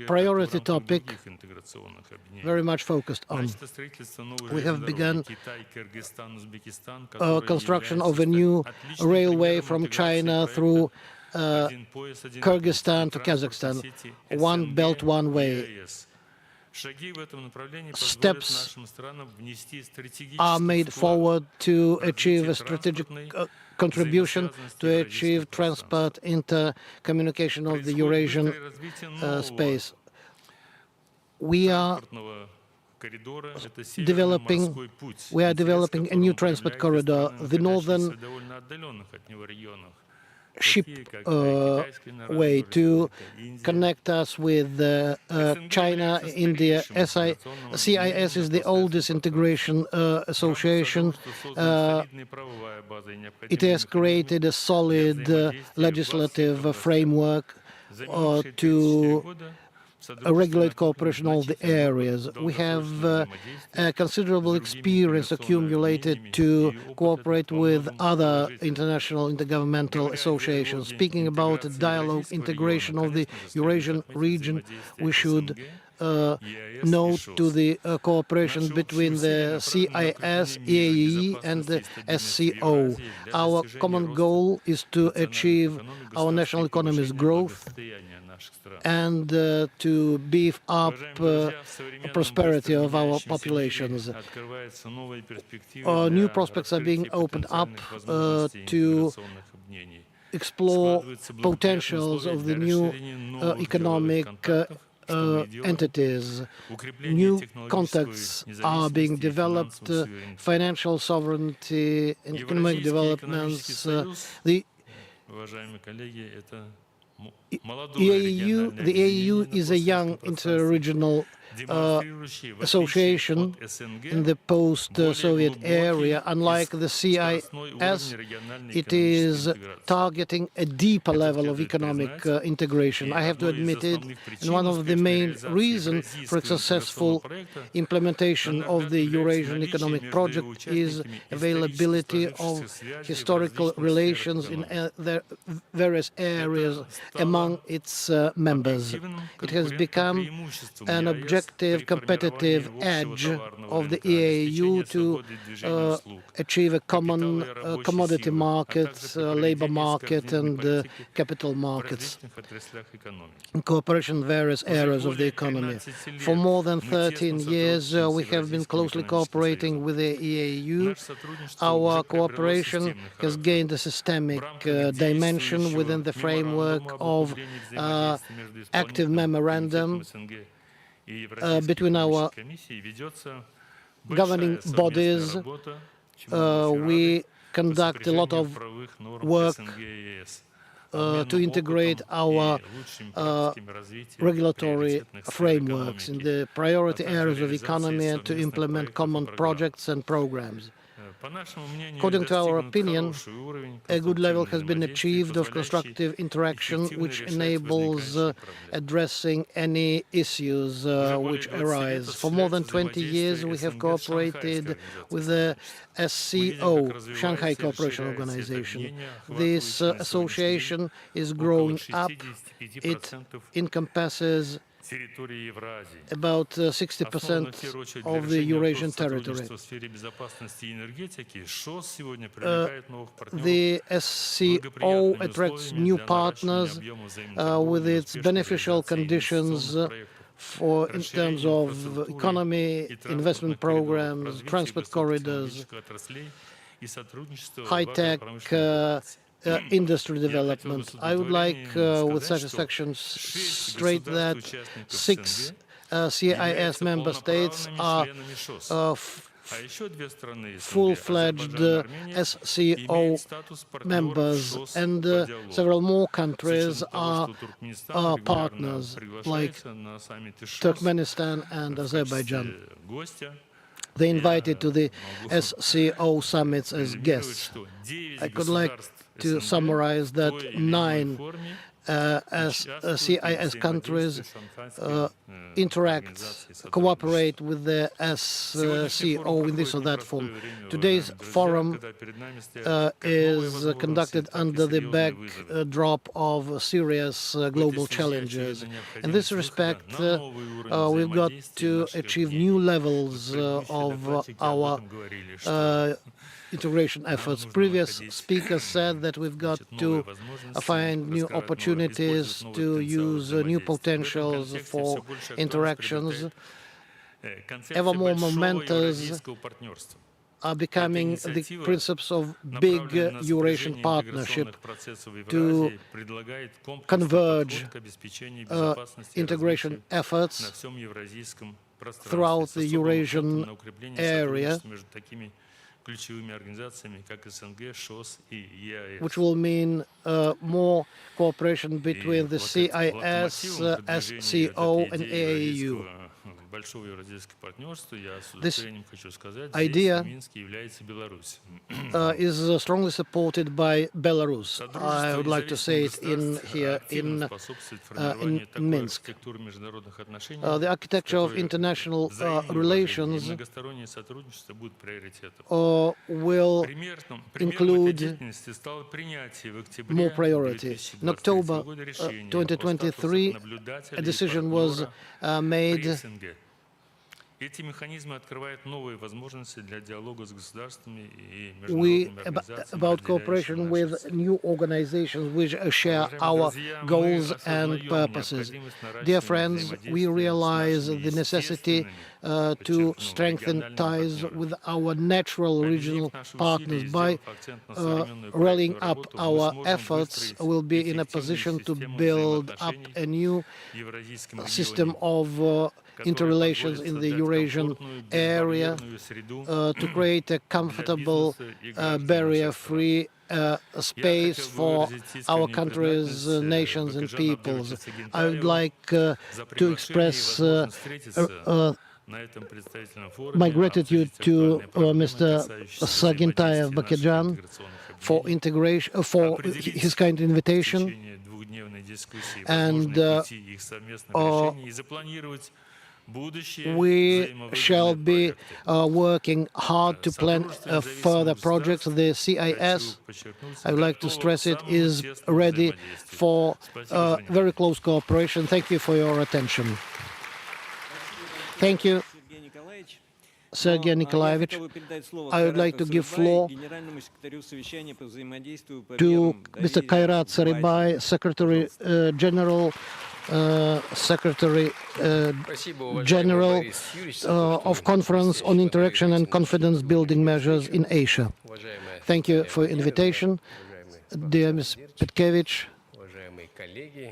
priority topic very much focused on. We have begun construction of a new railway from China through Kyrgyzstan to Kazakhstan, one belt, one way. Steps are made forward to achieve a strategic contribution to achieve transport intercommunication of the Eurasian space. We are developing a new transport corridor, the northern ship way to connect us with China, India. CIS is the oldest integration association. It has created a solid legislative framework to regulate cooperation in all the areas. We have considerable experience accumulated to cooperate with other international intergovernmental associations. Speaking about dialogue integration of the Eurasian region, we should note to the cooperation between the CIS, EAE, and the SCO. Our common goal is to achieve our national economy's growth and to beef up prosperity of our populations. New prospects are being opened up to explore potentials of the new economic entities. New contacts are being developed, financial sovereignty and economic developments. The EAEU is a young inter-regional association in the post-Soviet area. Unlike the CIS, it is targeting a deeper level of economic integration. I have to admit it, and one of the main reasons for successful implementation of the Eurasian Economic Project is availability of historical relations in the various areas among its members. It has become an objective distinctive competitive edge of the EAEU to achieve a common commodity market, labor market, and capital markets, and cooperation in various areas of the economy. For more than 13 years, we have been closely cooperating with the EAEU. Our cooperation has gained a systemic dimension within the framework of active memorandum between our governing bodies. We conduct a lot of work to integrate our regulatory frameworks in the priority areas of economy and to implement common projects and programs. According to our opinion, a good level has been achieved of constructive interaction, which enables addressing any issues which arise. For more than 20 years, we have cooperated with the SCO, Shanghai Cooperation Organization. This association is growing up. It encompasses about 60% of the Eurasian territory. The SCO attracts new partners with its beneficial conditions in terms of economy, investment programs, transport corridors, high-tech industry development. I would like, with satisfaction, straight that 6 CIS member states are full-fledged SCO members, and several more countries are partners, like Turkmenistan and Azerbaijan. They invited to the SCO summits as guests. I could like to summarize that 9 CIS countries cooperate with the SCO in this or that form. Today's forum is conducted under the backdrop of serious global challenges. In this respect, we've got to achieve new levels of our integration efforts. Previous speakers said that we've got to find new opportunities to use new potentials for interactions. Ever more momentous are becoming the principles of big Eurasian partnership to converge integration efforts throughout the Eurasian area, which will mean more cooperation between the CIS, SCO, and AAEU. This idea is strongly supported by Belarus. I would like to say it here in Minsk. The architecture of international relations will include more priority. In October 2023, a decision was made about cooperation with new organizations which share our goals and purposes. Dear friends, we realize the necessity to strengthen ties with our natural regional partners. By rallying up our efforts, we'll be in a position to build up a new system of interrelations in the Eurasian area to create a comfortable, barrier-free space for our countries, nations, and peoples. I would like to express my gratitude to Mr. Sagintayev Bakejan for his kind invitation, and we shall be working hard to plan further projects. The CIS, I would like to stress it, is ready for very close cooperation. Thank you for your attention. Thank you, Sergey Nikolaevich. I would like to give floor to Mr. Kairat Saribay, Secretary General of Conference on Interaction and Confidence Building Measures in Asia. Thank you for your invitation. Dear Ms. Petkevich,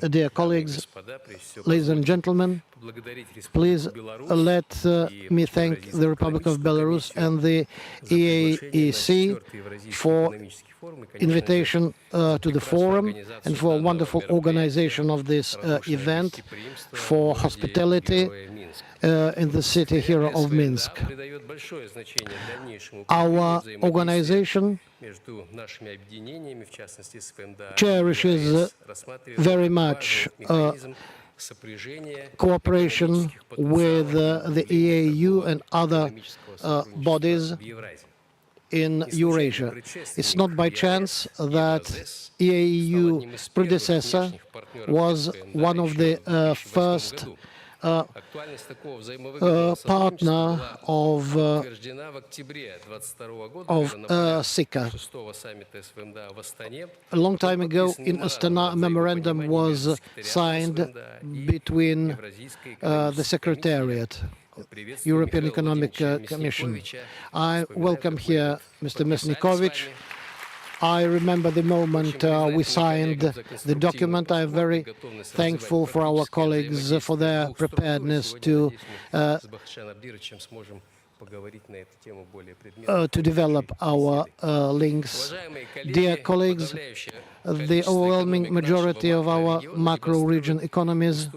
dear colleagues, ladies and gentlemen, please let me thank the Republic of Belarus and the EAEC for invitation to the forum and for wonderful organization of this event, for hospitality in the city here of Minsk. Our organization cherishes very much cooperation with the EAEU and other bodies in Eurasia. It's not by chance that EAEU predecessor was one of the first partner of SIECA. A long time ago in Astana, a memorandum was signed between the Secretariat, European Economic Commission. I welcome here Mr. Mesnikovich. I remember the moment we signed the document. I am very thankful for our colleagues for their preparedness to develop our links. Dear colleagues, the overwhelming majority of our macro-region economies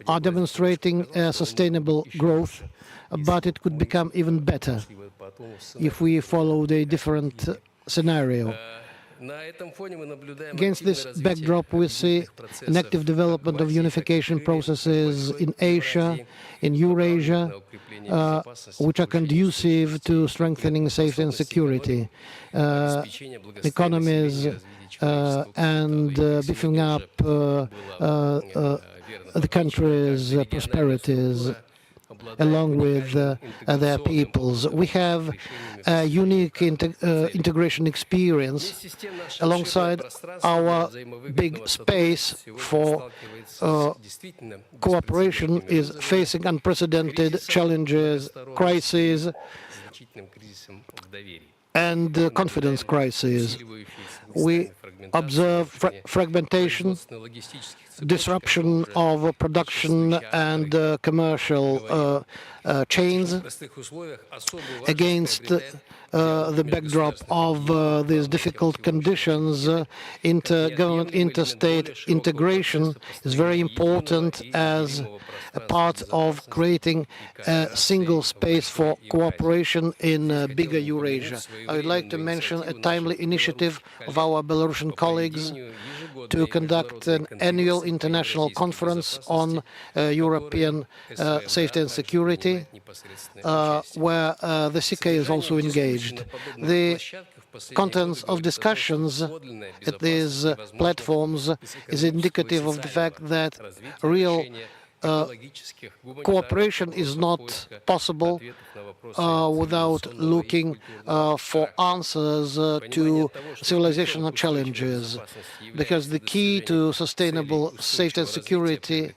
are demonstrating sustainable growth, but it could become even better if we follow the different scenario. Against this backdrop, we see an active development of unification processes in Asia, in Eurasia, which are conducive to strengthening safety and security, economies, and beefing up the country's prosperities along with their peoples. We have a unique integration experience alongside our big space for cooperation is facing unprecedented challenges, crises, and confidence crises. We observe fragmentation, disruption of production and commercial chains. Against the backdrop of these difficult conditions, intergovernment, interstate integration is very important as a part of creating a single space for cooperation in bigger Eurasia. I would like to mention a timely initiative of our Belarusian colleagues to conduct an annual international conference on European safety and security, where the SIECA is also engaged. The contents of discussions at these platforms is indicative of the fact that real cooperation is not possible without looking for answers to civilizational challenges, because the key to sustainable safety and security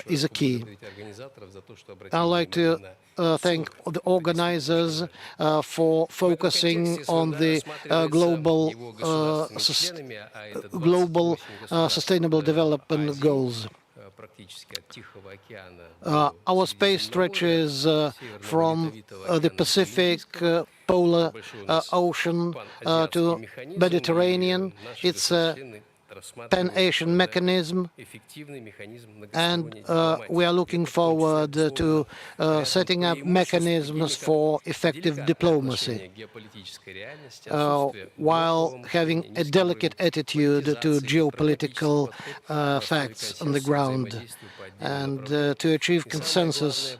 is a key. I'd like to thank the organizers for focusing on the global sustainable development goals. Our space stretches from the Pacific, Polar Ocean to Mediterranean. It's a Pan-Asian mechanism, and we are looking forward to setting up mechanisms for effective diplomacy, while having a delicate attitude to geopolitical facts on the ground, and to achieve consensus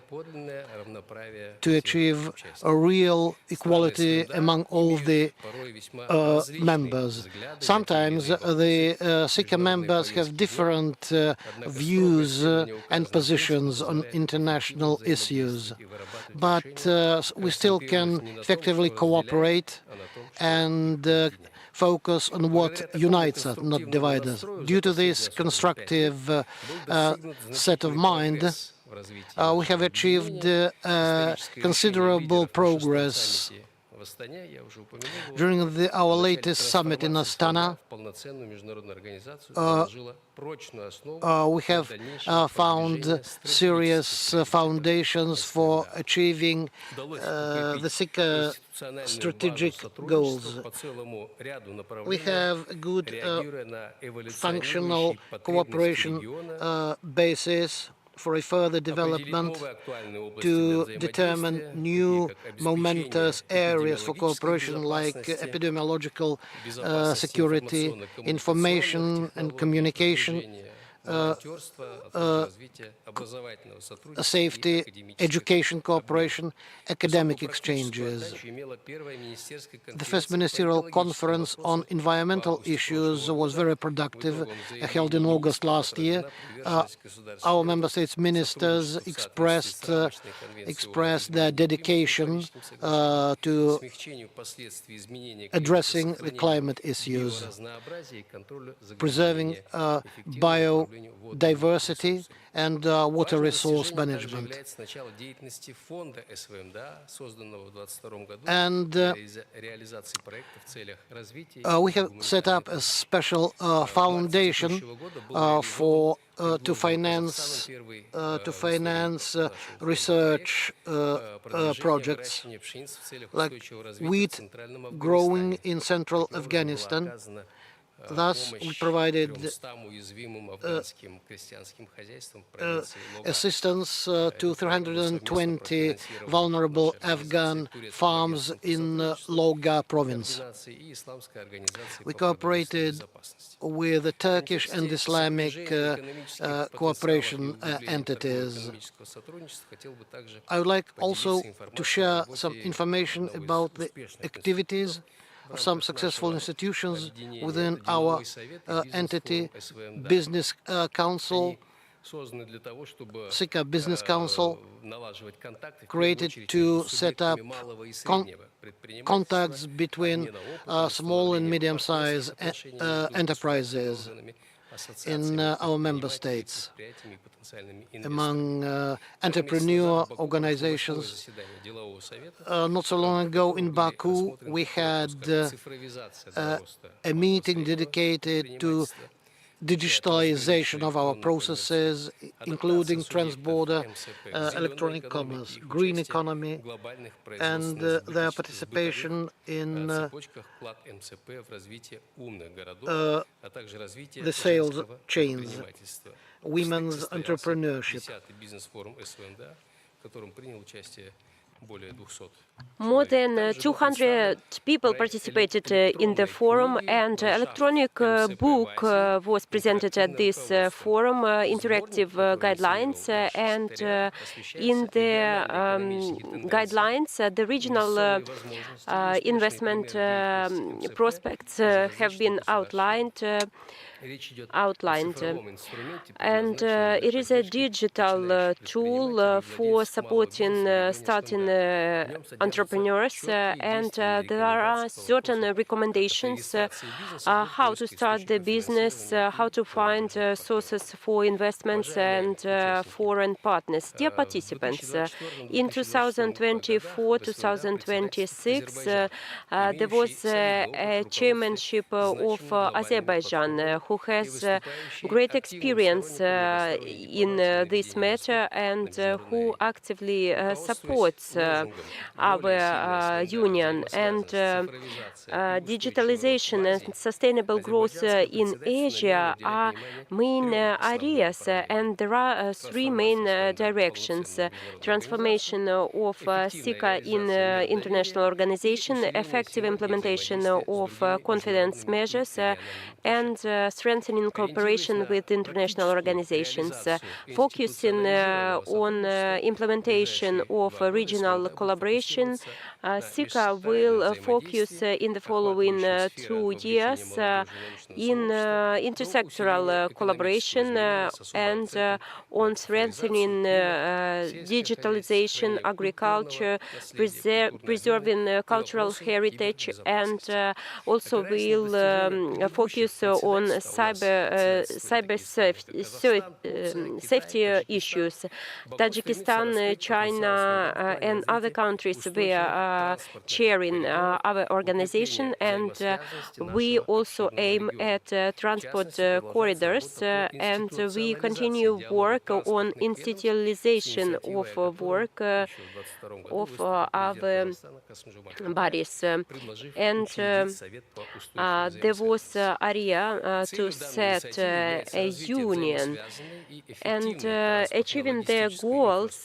to achieve a real equality among all the members. Sometimes the SIECA members have different views and positions on international issues, but we still can effectively cooperate and focus on what unites us, not divides us. Due to this constructive set of mind, we have achieved considerable progress. During our latest summit in Astana, we have found serious foundations for achieving the SIECA strategic goals. We have a good functional cooperation basis for a further development to determine new momentous areas for cooperation like epidemiological security, information and communication, safety, education cooperation, academic exchanges. The first ministerial conference on environmental issues was very productive, held in August last year. Our member states ministers expressed their dedication to addressing the climate issues, preserving biodiversity and water resource management. And we have set up a special foundation to finance research projects like wheat growing in central Afghanistan. Thus, we provided assistance to 320 vulnerable Afghan farms in Logar province. We cooperated with the Turkish and Islamic cooperation entities. I would like also to share some information about the activities of some successful institutions within our entity, Business Council, SIECA Business Council, created to set up contacts between small and medium-sized enterprises in our member states. Among entrepreneur organizations, not so long ago in Baku, we had a meeting dedicated to digitalization of our processes, including transborder electronic commerce, green economy, and their participation in the sales chains, women's entrepreneurship. More than 200 people participated in the forum, and an electronic book was presented at this forum, interactive guidelines, and in the guidelines, the regional investment prospects have been outlined. And it is a digital tool for supporting starting entrepreneurs, and there are certain recommendations how to start the business, how to find sources for investments and foreign partners. Dear participants, in 2024-2026, there was a chairmanship of Azerbaijan, who has great experience in this matter and who actively supports our union. And digitalization and sustainable growth in Asia are main areas, and there are three main directions: transformation of SIECA in international organization, effective implementation of confidence measures, and strengthening cooperation with international organizations, focusing on implementation of regional collaboration. SIECA will focus in the following 2 years in intersectoral collaboration and on strengthening digitalization, agriculture, preserving cultural heritage, and also will focus on cyber safety issues. Tajikistan, China, and other countries were chairing our organization, and we also aim at transport corridors, and we continue work on institutionalization of work of our bodies. And there was area to set a union, and achieving their goals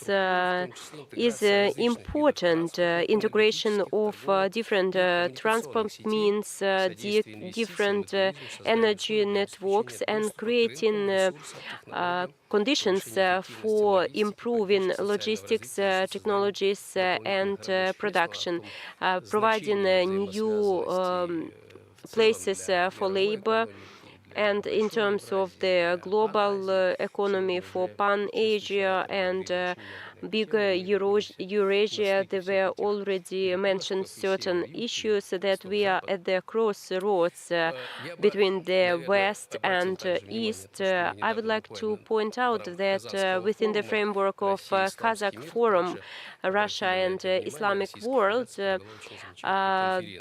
is important. Integration of different transport means, different energy networks, and creating conditions for improving logistics technologies and production, providing new places for labor. And in terms of the global economy for Pan-Asia and bigger Eurasia, there were already mentioned certain issues that we are at the crossroads between the West and East. I would like to point out that within the framework of Kazakh Forum, Russia and Islamic world,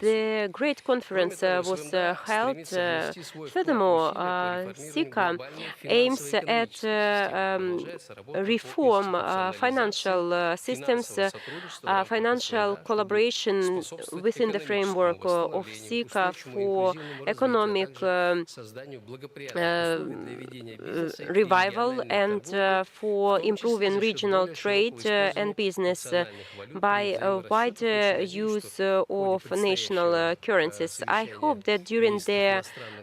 the Great Conference was held. Furthermore, SIECA aims at reform financial systems, financial collaboration within the framework of SIECA for economic revival and for improving regional trade and business by a wider use of national currencies. I hope that during the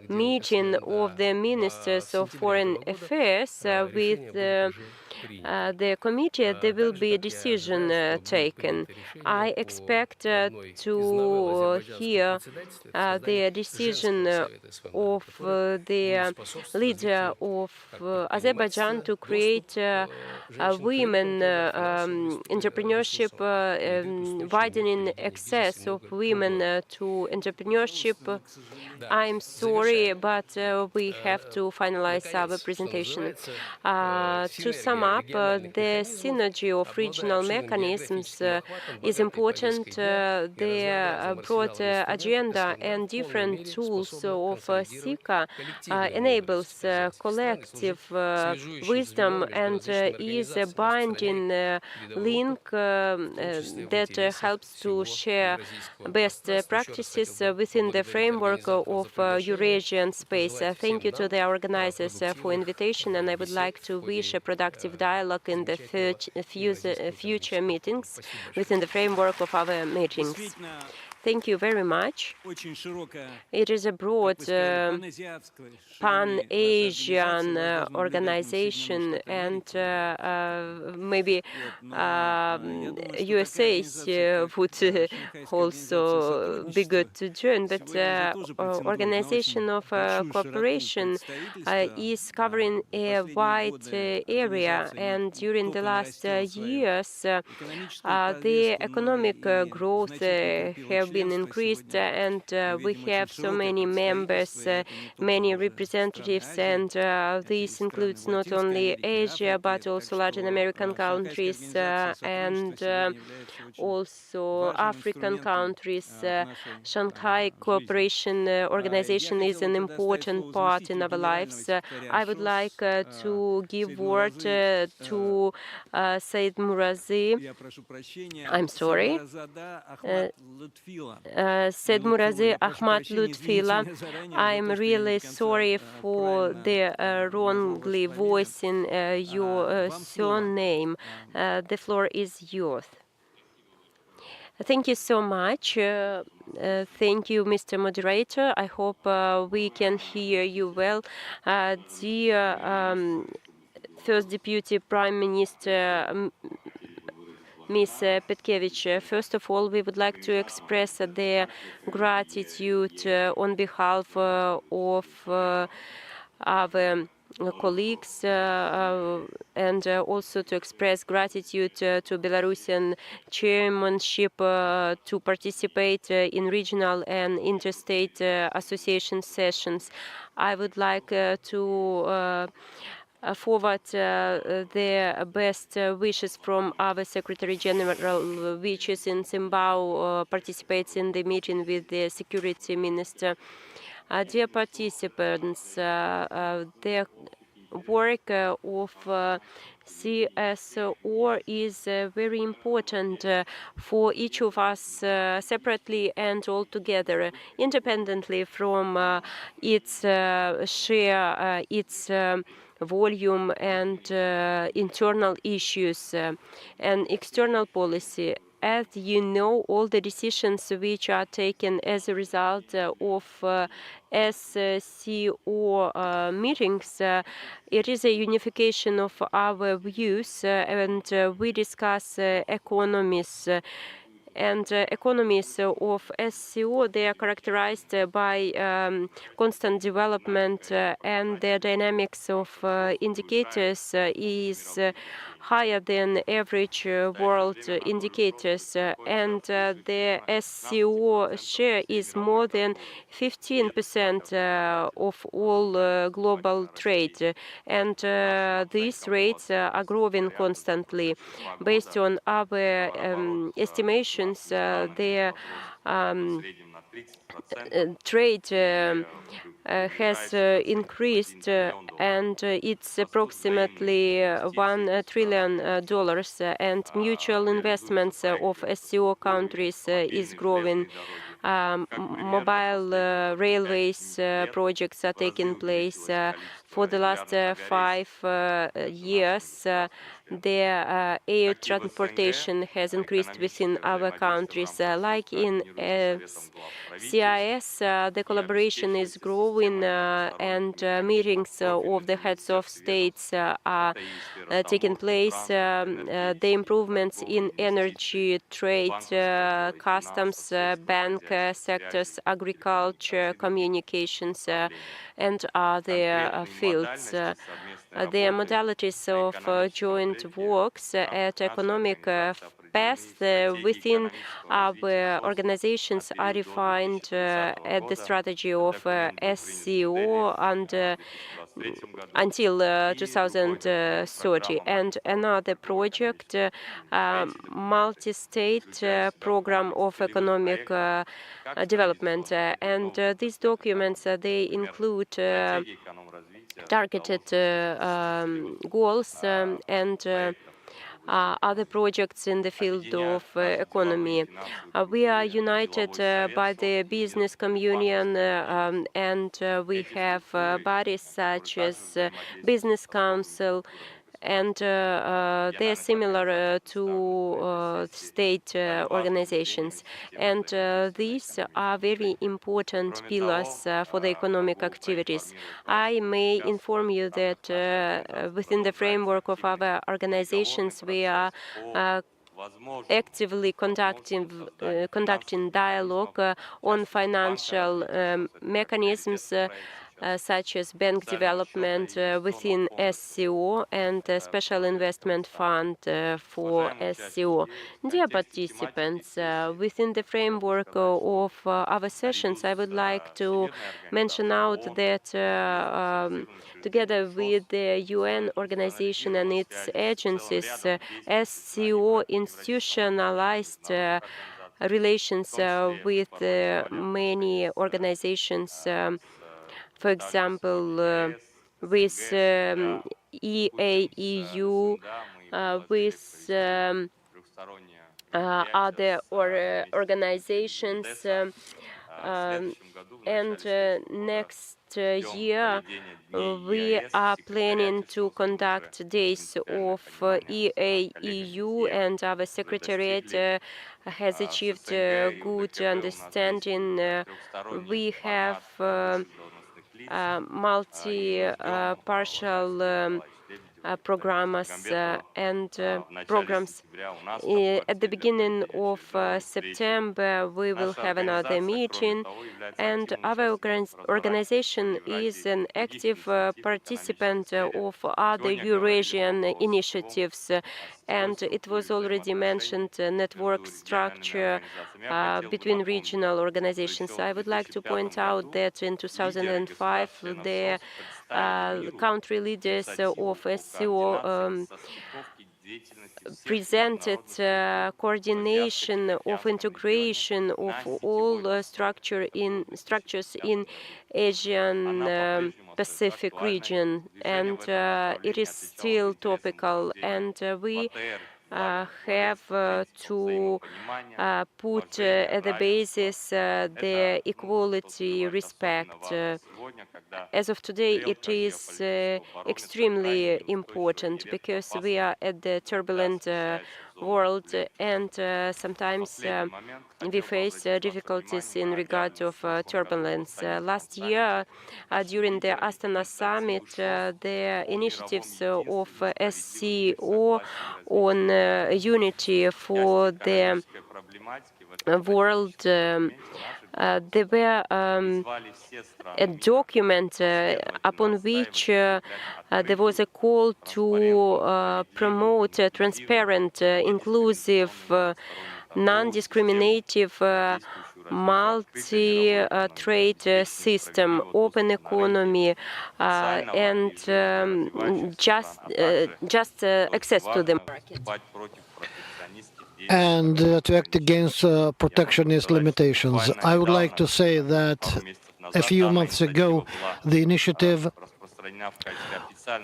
meeting of the Ministers of Foreign Affairs with the committee, there will be a decision taken. I expect to hear the decision of the leader of Azerbaijan to create women entrepreneurship, widening access of women to entrepreneurship. I'm sorry, but we have to finalize our presentation. To sum up, the synergy of regional mechanisms is important. The broad agenda and different tools of SIECA enables collective wisdom and is a binding link that helps to share best practices within the framework of Eurasian space. Thank you to the organizers for invitation, and I would like to wish a productive dialogue in the future meetings within the framework of our meetings. Thank you very much. It is a broad Pan-Asian organization, and maybe USA would also be good to join, but organization of cooperation is covering a wide area, and during the last years, the economic growth have been increased, and we have so many members, many representatives, and this includes not only Asia but also Latin American countries and also African countries. Shanghai Cooperation Organization is an important part in our lives. I would like to give word to Said Murazi. I'm sorry. Said Murazi Ahmad Lutfila. I'm really sorry for the wrongly voicing your surname. The floor is yours. Thank you so much. Thank you, Mr. Moderator. I hope we can hear you well. Dear First Deputy Prime Minister, Ms. Petkevich, first of all, we would like to express their gratitude on behalf of our colleagues and also to express gratitude to Belarusian chairmanship to participate in regional and interstate association sessions. I would like to forward the best wishes from our Secretary General, which is in Zimbabwe, participates in the meeting with the Security Minister. Dear participants, the work of CSO is very important for each of us separately and all together, independently from its share, its volume and internal issues and external policy. As you know, all the decisions which are taken as a result of SCO meetings, it is a unification of our views, and we discuss economies. And economies of SCO, they are characterized by constant development, and the dynamics of indicators is higher than average world indicators, and the SCO share is more than 15% of all global trade, and these rates are growing constantly. Based on our estimations, the trade has increased, and it's approximately $1 trillion, and mutual investments of SCO countries is growing. Mobile railways projects are taking place. For the last 5 years, the air transportation has increased within our countries. Like in CIS, the collaboration is growing, and meetings of the heads of states are taking place. The improvements in energy, trade, customs, bank sectors, agriculture, communications, and other fields. The modalities of joint works at economic path within our organizations are refined at the strategy of SCO and until 2030. And another project, multi-state program of economic development. And these documents, they include targeted goals and other projects in the field of economy. We are united by the business communion, and we have bodies such as Business Council, and they are similar to state organizations. And these are very important pillars for the economic activities. I may inform you that within the framework of our organizations, we are actively conducting dialogue on financial mechanisms such as bank development within SCO and a special investment fund for SCO. Dear participants, within the framework of our sessions, I would like to mention out that together with the UN organization and its agencies, SCO institutionalized relations with many organizations, for example, with EAEU, with other organizations And next year, we are planning to conduct days of EAEU, and our secretariat has achieved good understanding. We have multi-partial programs and programs. At the beginning of September, we will have another meeting, and our organization is an active participant of other Eurasian initiatives. And it was already mentioned, network structure between regional organizations. I would like to point out that in 2005, the country leaders of SCO presented coordination of integration of all structures in Asian Pacific region, and it is still topical, and we have to put at the basis the equality, respect. As of today, it is extremely important because we are at the turbulent world, and sometimes we face difficulties in regard of turbulence. Last year, during the Astana summit, the initiatives of SCO on unity for the world, there were a document upon which there was a call to promote a transparent, inclusive, non-discriminative, multi-trade system, open economy, and just access to the market. And to act against protectionist limitations. I would like to say that a few months ago, the initiative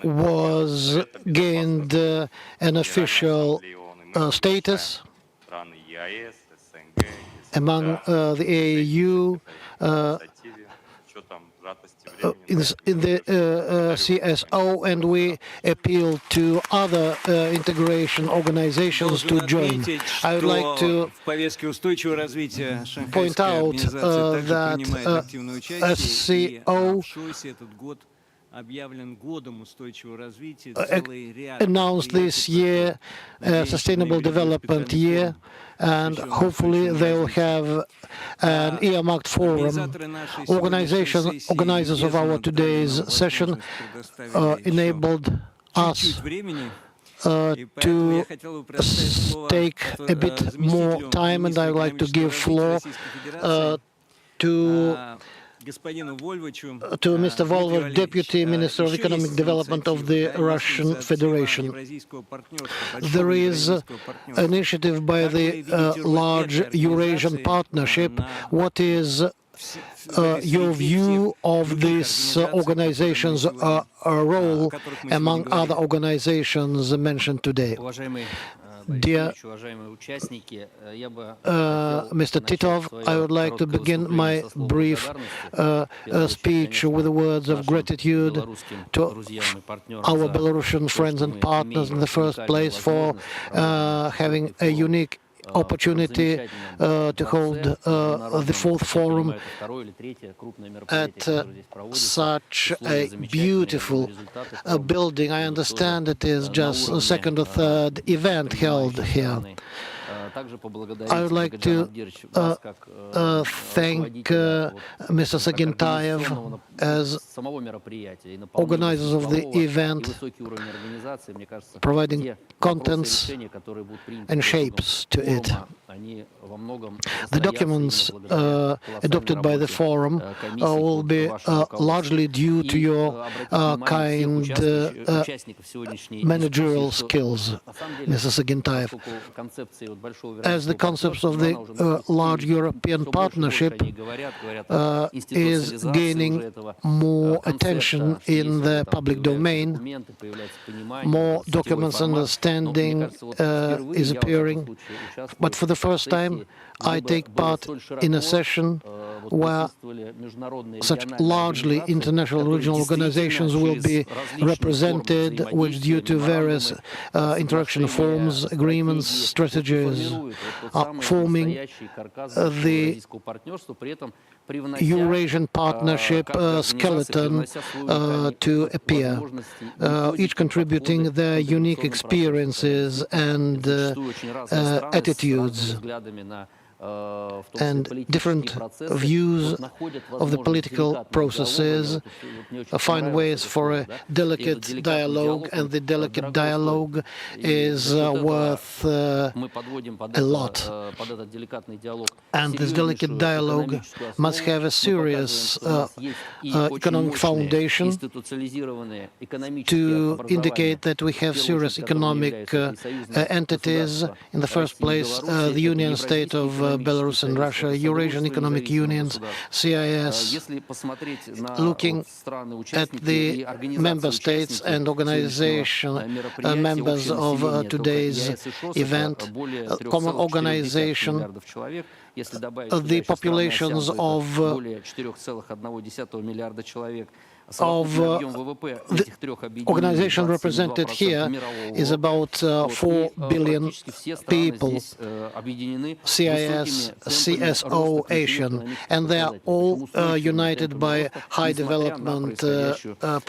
was gained an official status among the AEU, in the CSO, and we appeal to other integration organizations to join. I would like to point out that SCO announced this year Sustainable Development Year, and hopefully they will have an earmarked forum. Organizers of our today's session enabled us to take a bit more time, and I would like to give floor to Mr. Volvov, Deputy Minister of Economic Development of the Russian Federation. There is an initiative by the large Eurasian partnership. What is your view of this organization's role among other organizations mentioned today? Dear Mr. Titov, I would like to begin my brief speech with the words of gratitude to our Belarusian friends and partners in the first place for having a unique opportunity to hold the fourth forum at such a beautiful building. I understand it is just a second or third event held here. I would like to thank Mr. Sagintayev as organizers of the event, providing contents and shapes to it. The documents adopted by the forum will be largely due to your kind managerial skills, Mr. Sagintayev. As the concepts of the large European partnership is gaining more attention in the public domain, more documents understanding is appearing. But for the first time, I take part in a session where such largely international regional organizations will be represented, which due to various interaction forms, agreements, strategies are forming the Eurasian partnership skeleton to appear, each contributing their unique experiences and attitudes and different views of the political processes, find ways for a delicate dialogue, and the delicate dialogue is worth a lot. And this delicate dialogue must have a serious economic foundation to indicate that we have serious economic entities. In the first place, the Union State of Belarus and Russia, Eurasian Economic Unions, CIS. Looking at the member states and organization members of today's event, common organization, the populations of the organization represented here is about 4 billion people, CIS, CSO, ASEAN, and they are all united by high development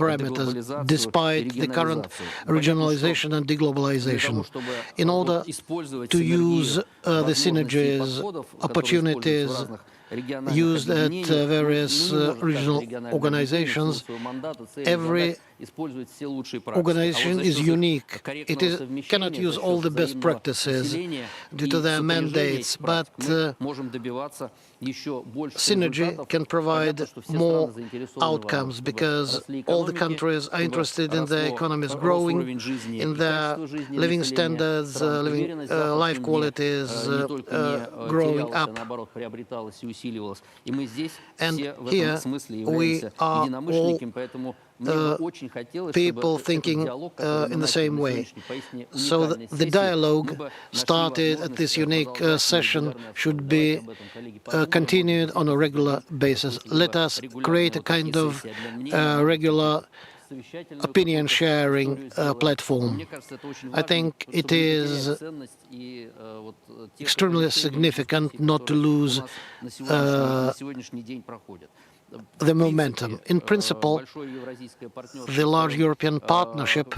parameters, despite the current regionalization and deglobalization. In order to use the synergies, opportunities used at various regional organizations, every organization is unique. It cannot use all the best practices due to their mandates, but synergy can provide more outcomes because all the countries are interested in their economies growing, in their living standards, life qualities growing up. And here we are all people thinking in the same way. So the dialogue started at this unique session should be continued on a regular basis. Let us create a kind of regular opinion-sharing platform. I think it is extremely significant not to lose the momentum. In principle, the large European partnership,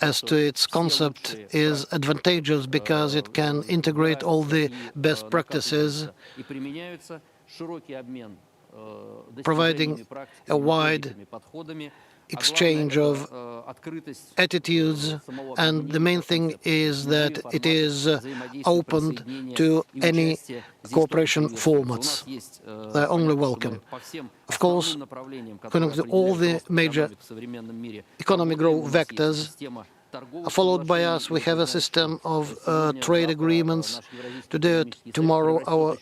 as to its concept, is advantageous because it can integrate all the best practices, providing a wide exchange of attitudes, and the main thing is that it is open to any cooperation formats. They're only welcome. Of course, according to all the major economic growth vectors, followed by us, we have a system of trade agreements. Today, tomorrow, our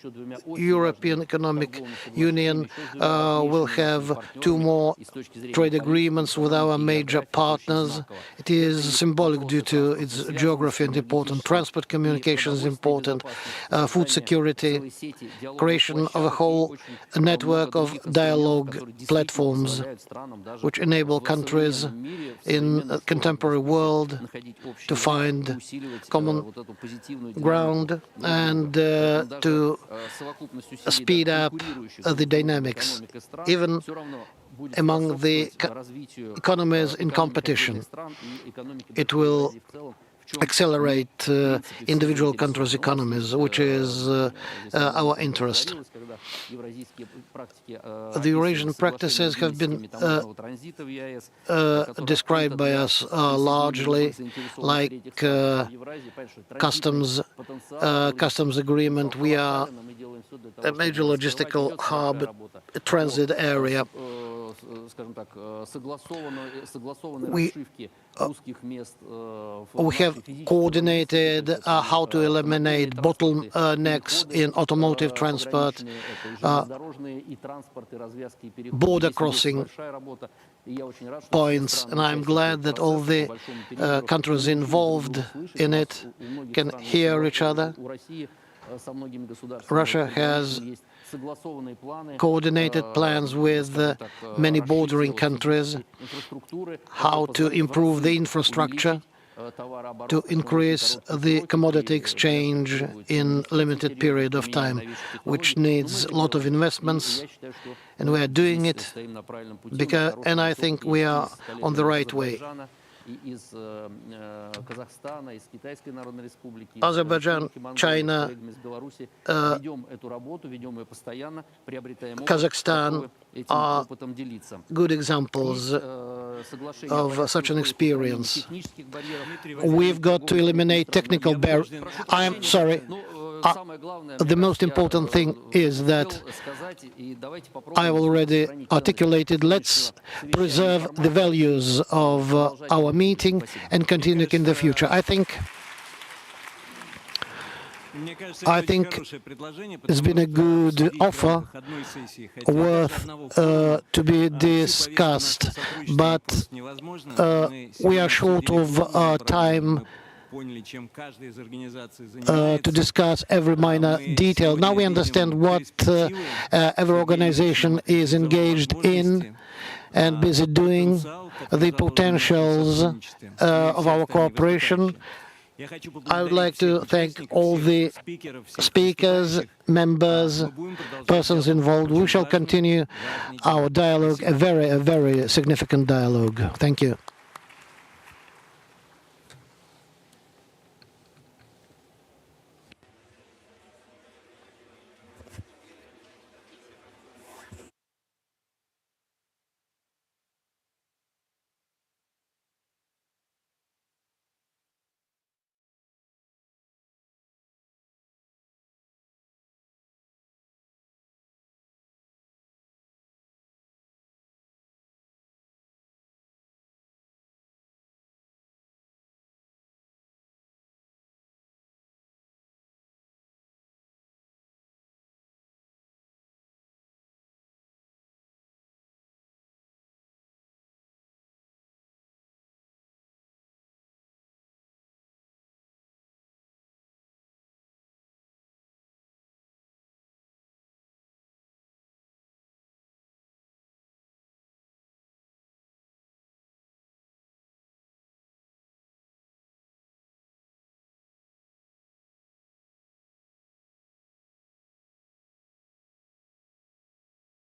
European Economic Union will have 2 more trade agreements with our major partners. It is symbolic due to its geography and important. Transport communication is important, food security, creation of a whole network of dialogue platforms which enable countries in a contemporary world to find common ground and to speed up the dynamics, even among the economies in competition. It will accelerate individual countries' economies, which is our interest. The Eurasian practices have been described by us largely like customs agreement. We are a major logistical hub, a transit area. We have coordinated how to eliminate bottlenecks in automotive transport, border crossing points, and I'm glad that all the countries involved in it can hear each other. Russia has coordinated plans with many bordering countries, how to improve the infrastructure, to increase the commodity exchange in limited period of time, which needs a lot of investments, and we are doing it, and I think we are on the right way. Azerbaijan, China, Kazakhstan are good examples of such an experience. We've got to eliminate technical barriers. I'm sorry. The most important thing is that I've already articulated. Let's preserve the values of our meeting and continue in the future. I think it's been a good offer worth to be discussed, but we are short of time to discuss every minor detail. Now we understand what every organization is engaged in and busy doing, the potentials of our cooperation. I would like to thank all the speakers, members, persons involved. We shall continue our dialogue, a very significant dialogue. Thank you.